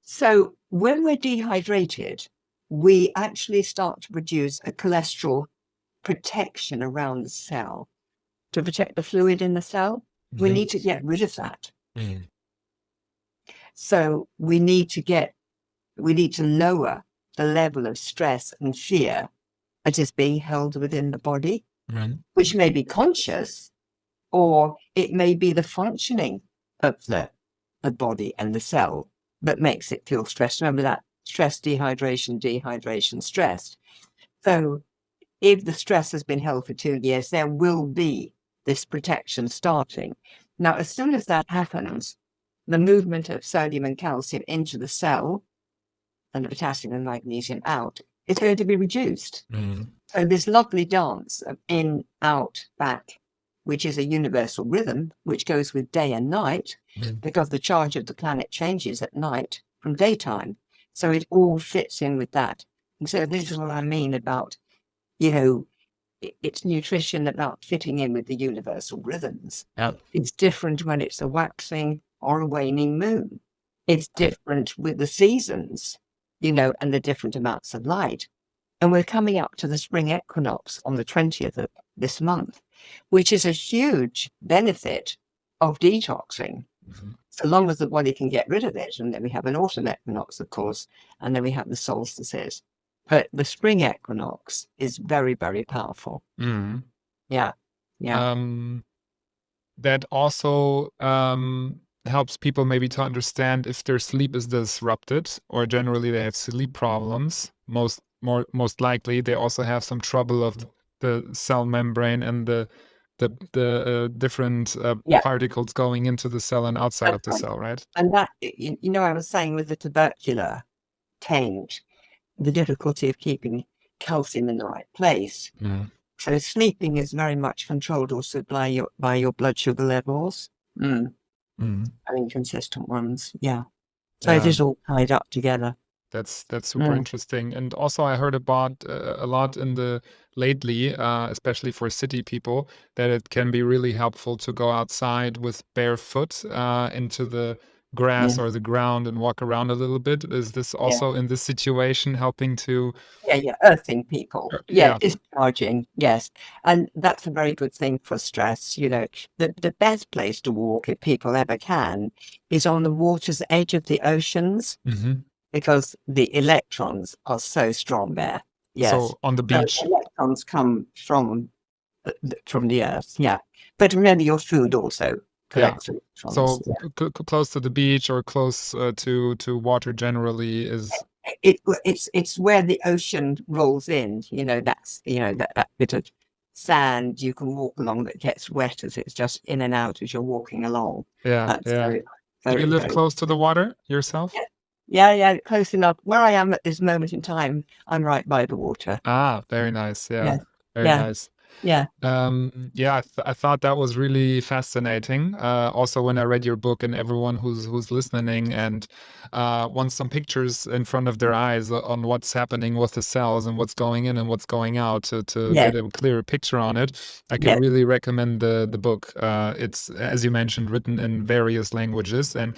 So when we're dehydrated, we actually start to produce a cholesterol protection around the cell to protect the fluid in the cell. We need to get rid of that. So we need to lower the level of stress and fear that is being held within the body, which may be conscious, or it may be the functioning of the body and the cell that makes it feel stressed. Remember that stress, dehydration, stress. So if the stress has been held for 2 years, there will be this protection starting. Now, as soon as that happens, the movement of sodium and calcium into the cell and the potassium and magnesium out is going to be reduced. So this lovely dance of in, out, back, which is a universal rhythm, which goes with day and night, because the charge of the planet changes at night from daytime. So it all fits in with that. And so this is what I mean about, it's nutrition about fitting in with the universal rhythms. It's different when it's a waxing or a waning moon. It's different with the seasons, and the different amounts of light. And we're coming up to the spring equinox on the 20th of this month, which is a huge benefit of detoxing, so long as the body can get rid of it. And then we have an autumn equinox, of course, and then we have the solstices. But the spring equinox is very, very powerful. Yeah. That also helps people maybe to understand if their sleep is disrupted, or generally they have sleep problems. Most likely they also have some trouble of the cell membrane and the different particles going into the cell and outside of the cell, right? And that, I was saying with the tubercular taint, the difficulty of keeping calcium in the right place. So sleeping is very much controlled also by your blood sugar levels. Inconsistent ones. Yeah. So it is all tied up together. That's super interesting. And also I heard about a lot in the lately, especially for city people, that it can be really helpful to go outside with barefoot into the grass or the ground and walk around a little bit. Is this also in this situation helping to earthing people? Discharging, yes. And that's a very good thing for stress. The best place to walk, if people ever can, is on the water's edge of the oceans. Because the electrons are so strong there. Yes. So on the beach. So electrons come from the earth. Yeah. But remember, your food also collects electrons. So close to the beach or close to water generally is. It's where the ocean rolls in. That's that bit of sand you can walk along that gets wet as it's just in and out as you're walking along. Yeah. Do you live close to the water yourself? Yeah, close enough. Where I am at this moment in time, I'm right by the water. Ah, very nice. Very nice. Yeah. I thought that was really fascinating. Also, when I read your book, and everyone who's listening and wants some pictures in front of their eyes on what's happening with the cells and what's going in and what's going out to get a clearer picture on it, I can really recommend the book. It's, as you mentioned, written in various languages. And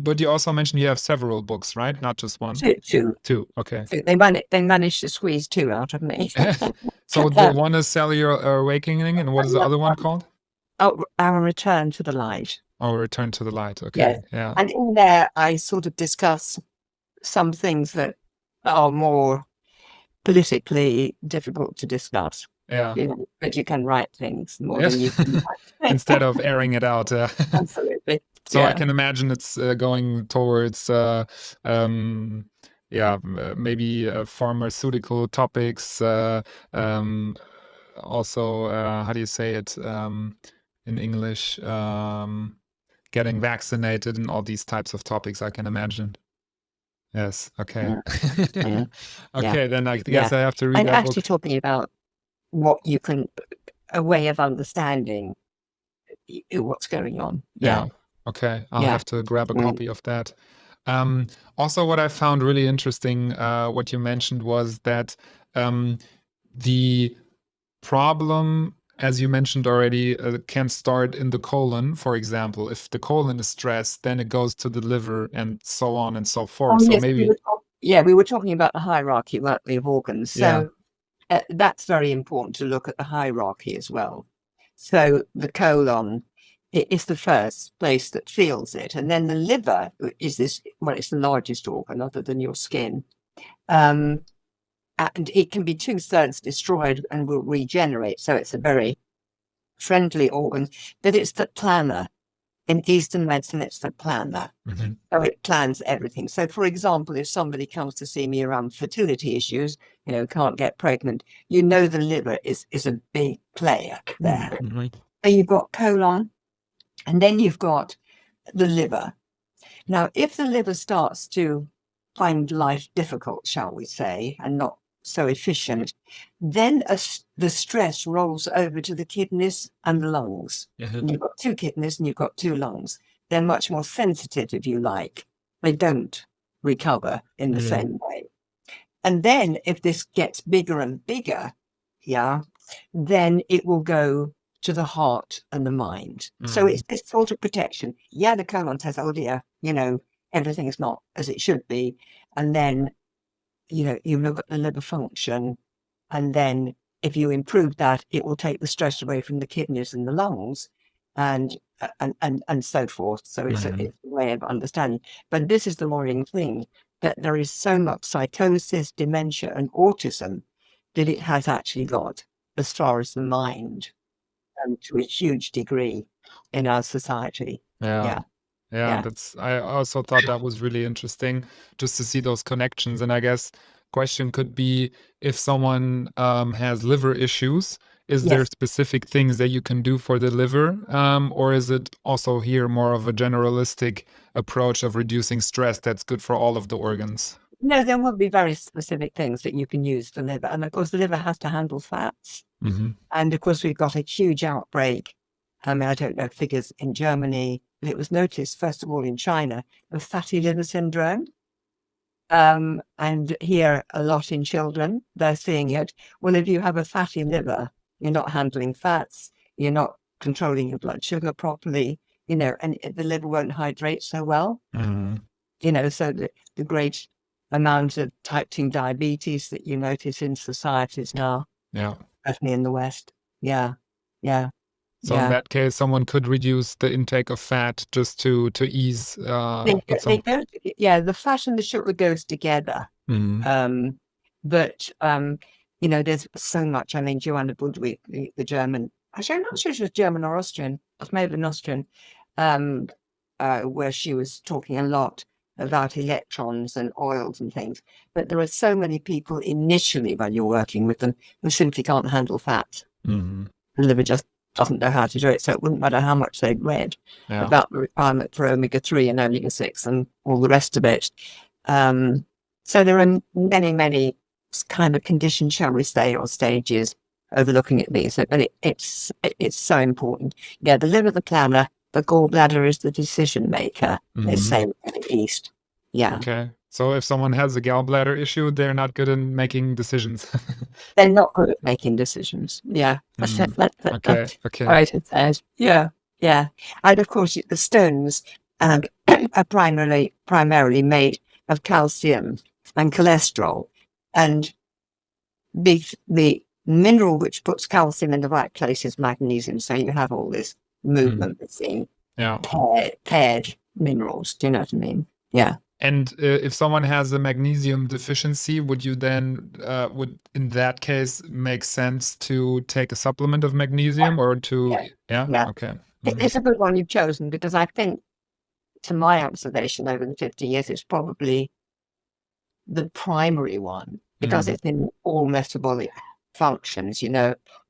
but you also mentioned you have several books, right? Not just one. Two. Okay. They managed to squeeze 2 out of me. So the one is Cellular Awakening, and what is the other one called? Oh, Our Return to the Light. Oh, Return to the Light. Okay. Yeah. And in there, I sort of discuss some things that are more politically difficult to discuss. Yeah. But you can write things more than you can write. Instead of airing it out. Absolutely. So I can imagine it's going towards maybe pharmaceutical topics. Also, how do you say it in English? Getting vaccinated and all these types of topics, I can imagine. Yes. Okay. Mm, mm, yeah, Okay, then I yeah. guess I have to read And that actually book. talking about what you can, a way of understanding what's going on. Yeah, Yeah. Okay. I'll yeah. have to grab a Mm. copy of that. Also, what I found really interesting, what you mentioned was that the problem, as you mentioned already, can start in the colon, for example. If the colon is stressed, then it goes to the liver and so on and so forth. Oh, So yes, maybe, we were talking about the hierarchy, weren't we, of organs. yeah. So that's very important to look at the hierarchy as well. So the colon is the first place that feels it. And then the liver is this, well, it's the largest organ other than your skin. Um, and it can be 2/3 destroyed and will regenerate. So it's a very friendly organ, but it's the planner. In Eastern medicine, it's the planner. Mhm. So it plans everything. So, for example, if somebody comes to see me around fertility issues, can't get pregnant, the liver is a big player there. Mhm. So you've got colon, and then you've got the liver. Now, if the liver starts to find life difficult, shall we say, and not so efficient, then the stress rolls over to the kidneys and the lungs. Mhm. And you've got two kidneys and you've got two lungs. They're much more sensitive, if you like. They don't recover in the Mhm. same way. And then if this gets bigger and bigger, yeah, then it will go to the heart and the mind. So it's this sort of protection. Yeah, the colon says, oh dear, everything is not as it should be. And then, you look at the liver function. And then if you improve that, it will take the stress away from the kidneys and the lungs and and so forth. So it's Mhm. a way of understanding. But this is the worrying thing, that there is so much psychosis, dementia, and autism that it has actually got as far as the mind, to a huge degree in our society. Yeah. Yeah, Yeah, yeah, I also thought that was really interesting just to see those connections. And I guess question could be, if someone has liver issues, is there yes. specific things that you can do for the liver? Or is it also here more of a generalistic approach of reducing stress that's good for all of the organs? No, there will be very specific things that you can use for liver. And of course, the liver has to handle fats. Hmm. And of course, we've got a huge outbreak. I mean, I don't know figures in Germany, but it was noticed, first of all, in China, of fatty liver syndrome. And here a lot in children, they're seeing it. Well, if you have a fatty liver, you're not handling fats, you're not controlling your blood sugar properly, and the liver won't hydrate so well, Hmm. so the great amount of type 2 diabetes that you notice in societies now, Yeah. especially in the West. Yeah, yeah, So in yeah. that case, someone could reduce the intake of fat just to ease, put They some. go, yeah, the fat and the sugar goes together. Mhm. But there's so much. I mean, Joanna Budwig, the German, actually, I'm not sure she was German or Austrian. It was maybe an Austrian, um, where she was talking a lot about electrons and oils and things. But there are so many people initially, when you're working with them, who simply can't handle fat. Mhm. The liver just doesn't know how to do it. So it wouldn't matter how much they'd read Yeah. about the requirement for omega-3 and omega-6 and all the rest of it. So there are many, many kind of conditions, shall we say, or stages overlooking at these. But it's so important. Yeah, the liver, the planner, the gallbladder is the decision maker. Let's Mhm. say in the East. Yeah. Okay. So if someone has a gallbladder issue, they're not good in making decisions. They're not good at making decisions. Yeah. Mm. Okay. That's Okay. right, it says. Yeah. Yeah. And of course, the stones are primarily made of calcium and cholesterol. And the mineral which puts calcium in the right place is magnesium. So you have all this Mm. movement between Yeah. paired minerals. Do you know what I mean? Yeah. And if someone has a magnesium deficiency, would you then, would in that case make sense to take a supplement of magnesium or to, Yeah. yeah? Yeah. Okay. Mhm. It's a good one you've chosen, because I think, to my observation over the 50 years, it's probably the primary one, because Mm. it's in all metabolic functions.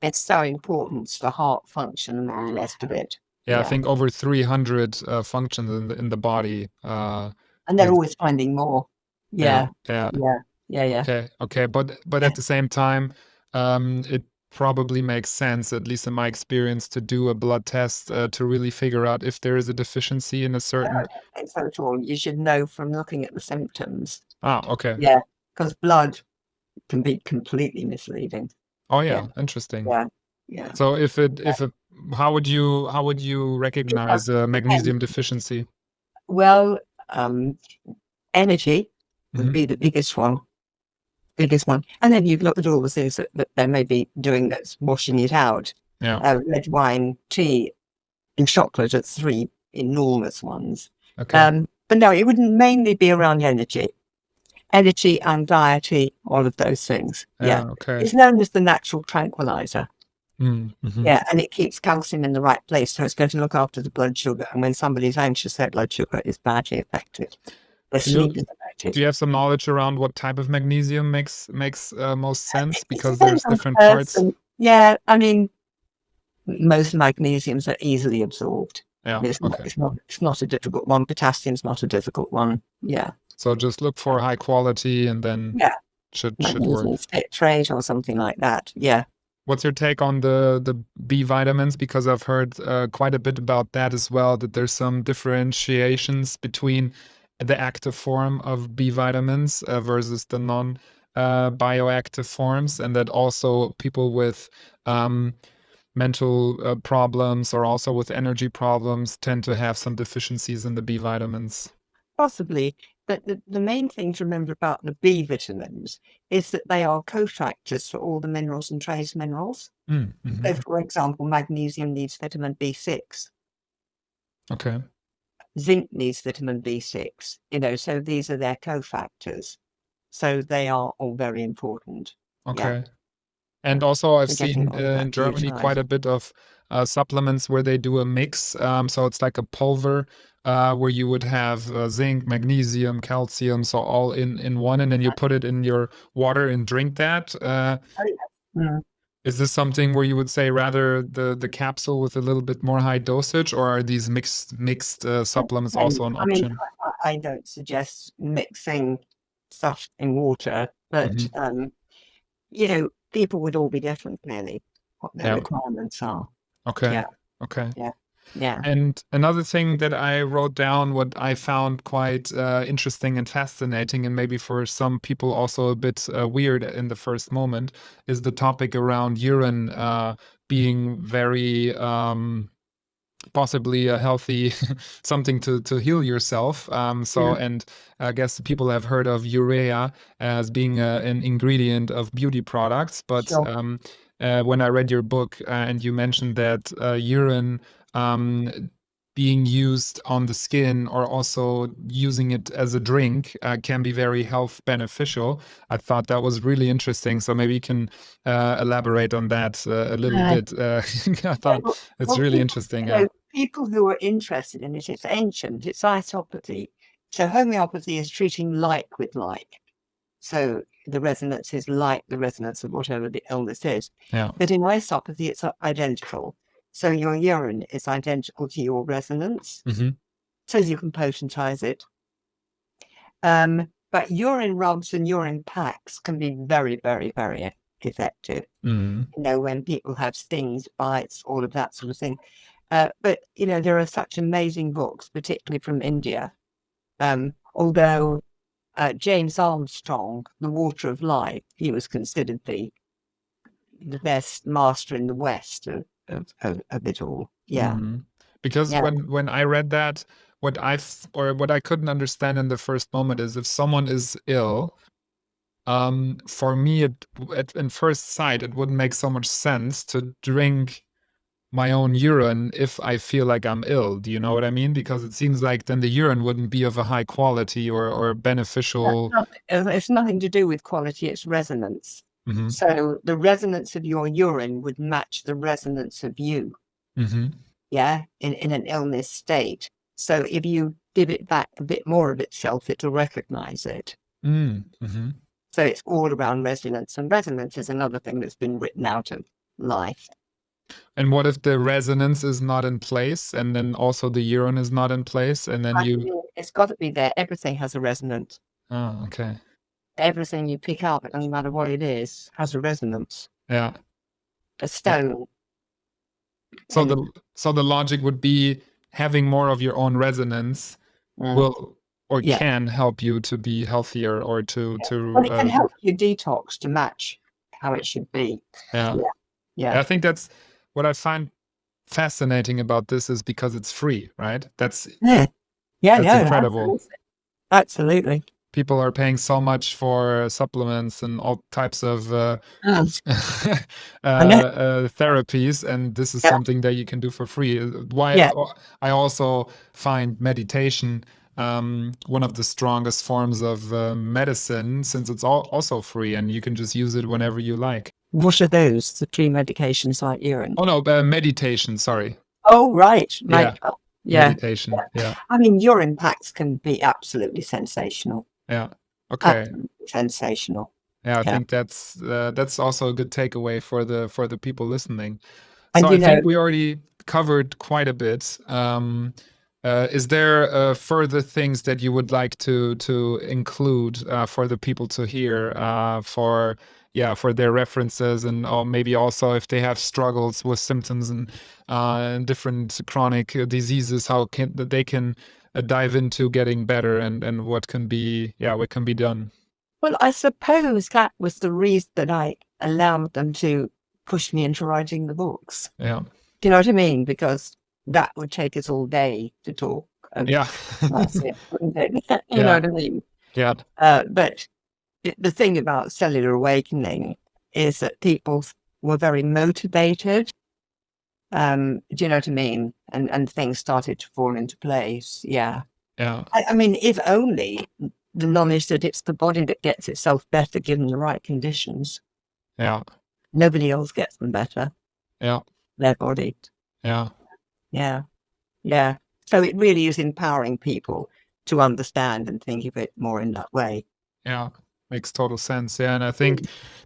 It's so important to the heart function and all the rest of it. Yeah, I Yeah. think over 300 functions in the body. And they're Is, always finding more. Yeah, Yeah, yeah. yeah, yeah, yeah, Okay. But yeah. at the same time, it probably makes sense, at least in my experience, to do a blood test to really figure out if there is a deficiency in a I certain. don't think so at all. You should know from looking at the symptoms. Ah, okay. Yeah, because blood can be completely misleading. Oh Yeah, yeah, interesting. yeah, yeah. So if it, how would you It recognize a depends. magnesium deficiency? Well, um, energy would Hmm. be the biggest one. And then you've looked at all the things that they may be doing that's washing it out. Yeah. Red wine, tea, and chocolate are three enormous ones. Okay. But no, it would mainly be around energy, anxiety, all of those things. Yeah. Yeah. Okay. It's known as the natural tranquilizer. Mm-hmm. Yeah. And it keeps calcium in the right place. So it's going to look after the blood sugar. And when somebody's anxious, their blood sugar is badly affected. Their So, sleep is do affected. you have some knowledge around what type of magnesium makes most sense? It Because depends there's on the different parts. person. Yeah. I mean, most magnesiums are easily absorbed. Yeah. Okay. It's not a difficult one. Potassium's not a difficult one. Yeah. So just look for high quality, and then Yeah. should work. Magnesium citrate or something like that. Yeah. What's your take on the B vitamins? Because I've heard quite a bit about that as well. That there's some differentiations between the active form of B vitamins versus the non bioactive forms, and that also people with mental problems or also with energy problems tend to have some deficiencies in the B vitamins. Possibly. But the main thing to remember about the B vitamins is that they are cofactors for all the minerals and trace minerals. Mm-hmm. So, for example, magnesium needs vitamin B6, Okay. zinc needs vitamin B6, so these are their cofactors. So they are all very important. Yeah. Okay. And also, I've For getting seen all of that in Germany quite utilized. a bit of supplements where they do a mix. So it's like a pulver where you would have zinc, magnesium, calcium, so all in one, and then you put it in your water and drink that. Oh, yeah. Mm. Is this something where you would say rather the capsule with a little bit more high dosage, or are these mixed supplements And also an I mean, option? I don't suggest mixing stuff in water, but Hmm. people would all be different, clearly, what their Yeah. requirements are. Okay. Yeah, Okay. yeah, yeah. And another thing that I wrote down, what I found quite interesting and fascinating, and maybe for some people also a bit weird in the first moment, is the topic around urine being very possibly a healthy something to heal yourself. So, Yeah, and I guess people have heard of urea as being an ingredient of beauty products, but sure. when I read your book and you mentioned that urine being used on the skin or also using it as a drink can be very health beneficial. I thought that was really interesting. So maybe you can elaborate on that a little Uh, bit. I thought well, it's well, really people, interesting. Yeah. people who are interested in it, it's ancient, it's isopathy. So homeopathy is treating like with like. So the resonance is like the resonance of whatever the illness is. Yeah. But in isopathy, it's identical. So your urine is identical to your resonance. Hmm. So you can potentize it. But urine rubs and urine packs can be very, very, very effective. Hmm. When people have stings, bites, all of that sort of thing. But there are such amazing books, particularly from India. Although James Armstrong, The Water of Life, he was considered the best master in the West of it all. Yeah, Hmm. Because yeah. when I read that, what I couldn't understand in the first moment is if someone is ill, for me, in first sight, it wouldn't make so much sense to drink my own urine if I feel like I'm ill. Do you know what I mean? Because it seems like then the urine wouldn't be of a high quality or beneficial. It's nothing to do with quality, it's resonance. Hmm. So the resonance of your urine would match the resonance of you, Hmm. yeah, in an illness state. So if you give it back a bit more of itself, it'll recognize it. Mm-hmm. So it's all around resonance, and resonance is another thing that's been written out of life. And what if the resonance is not in place and then also the urine is not in place and then I you. mean, it's got to be there. Everything has a resonance. Oh, okay. Everything you pick up, it doesn't matter what it is, has a resonance. Yeah. A Yeah. stone. So And the logic would be having more of your own resonance will or yeah, can help you to be healthier or yeah. Well, it can to help you detox to match how it should be. yeah. Yeah, yeah, I think that's what I find fascinating about this is because it's free, right? yeah, yeah. That's No, incredible. absolutely, absolutely. People are paying so much for supplements and all types of Mm, I know. therapies, and this is Yeah, something that you can do for free. Why yeah. I also find meditation one of the strongest forms of medicine, since it's also free and you can just use it whenever you like. What are those? The tree medications like urine? Oh no, meditation. Sorry. Oh, right. Yeah, Yeah. meditation. Yeah, I mean, urine packs can be absolutely sensational. yeah. Okay. Absolutely sensational. Yeah, I Yeah. think that's also a good takeaway for the people listening. So And I think we already covered quite a bit. Is there further things that you would like to include for the people to hear for for their references and or maybe also if they have struggles with symptoms and different chronic diseases, how can they can dive into getting better and what can be what can be done. well, I suppose that was the reason that I allowed them to push me into writing the books. Yeah, Do you know what I mean? Because that would take us all day to talk. And yeah, that's it, wouldn't it? You know yeah, what I mean? yeah, But the thing about cellular awakening is that people were very motivated. Do you know what I mean? And things started to fall into place. Yeah. yeah, I mean, if only the knowledge that it's the body that gets itself better given the right conditions. yeah, Nobody else gets them better. yeah, Their body. yeah. Yeah. Yeah. So it really is empowering people to understand and think of it more in that way. Yeah, makes total sense. Yeah, and I think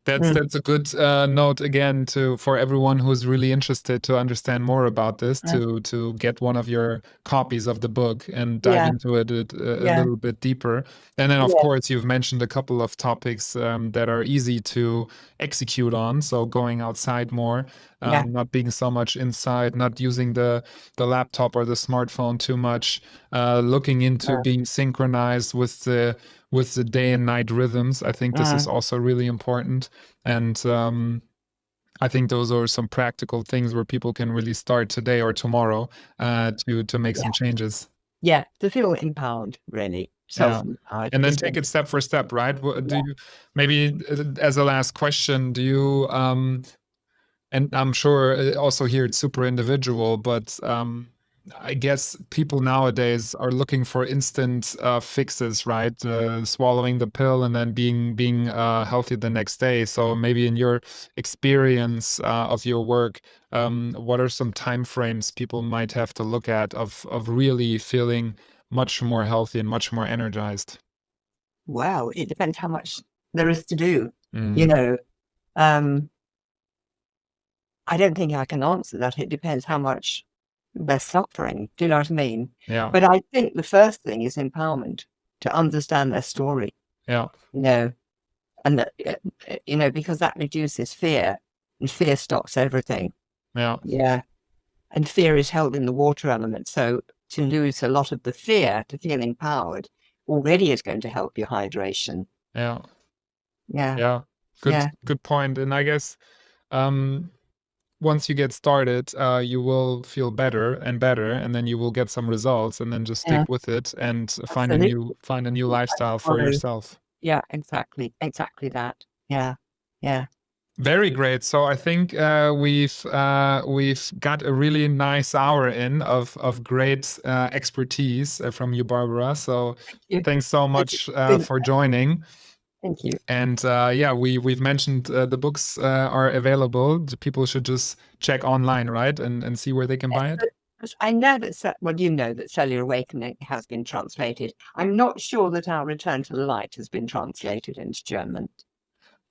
Mm. that's a good note again to for everyone who's really interested to understand more about this to get one of your copies of the book and dive Yeah. into it a Yeah. little bit deeper. And then, of Yeah. course, you've mentioned a couple of topics that are easy to execute on. So going outside more, Yeah. not being so much inside, not using the laptop or the smartphone too much, looking into being synchronized with the day and night rhythms. I think this is also really important. And I think those are some practical things where people can really start today or tomorrow to make Yeah. some changes. Yeah. To feel empowered, really. Yeah. Self-empowered. And then Is take the, it step for step, right? Do yeah. you maybe as a last question, do you and I'm sure also here it's super individual, but I guess people nowadays are looking for instant fixes, right? Swallowing the pill and then being healthy the next day. So maybe in your experience of your work, what are some time frames people might have to look at of really feeling much more healthy and much more energized? Wow. It depends how much there is to do. You Mm, know, um, I don't think I can answer that. It depends how much they're suffering. Do you know what I mean? yeah, But I think the first thing is empowerment to understand their story, yeah, you know, and that, because that reduces fear and fear stops everything. yeah, Yeah. And fear is held in the water element. So to lose a lot of the fear to feel empowered already is going to help your hydration. yeah, Yeah. yeah. Yeah. Good point. And I guess um, once you get started, you will feel better and better, and then you will get some results, and then just Yeah. stick with it and Absolutely. find a new lifestyle for Follow. yourself. Yeah, exactly. Exactly that. Yeah. Yeah. Very great. So I think we've got a really nice hour in of great expertise from you, Barbara. So Thank you. thanks so It's much been, for joining. thank you. And we've mentioned the books are available. The people should just check online, right, and see where they can buy it. But I know that, well, you know that Cellular Awakening has been translated. I'm not sure that Our Return to the Light has been translated into German.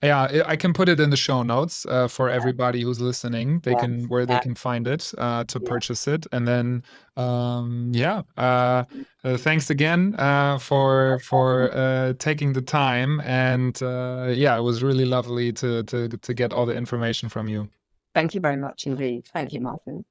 Yeah, I can put it in the show notes for everybody who's listening. They Yeah, can where they yeah, can find it to yeah. purchase it, and then yeah. Thanks again for taking the time, and yeah, it was really lovely to get all the information from you. Thank you very much indeed. Thank you, Martin.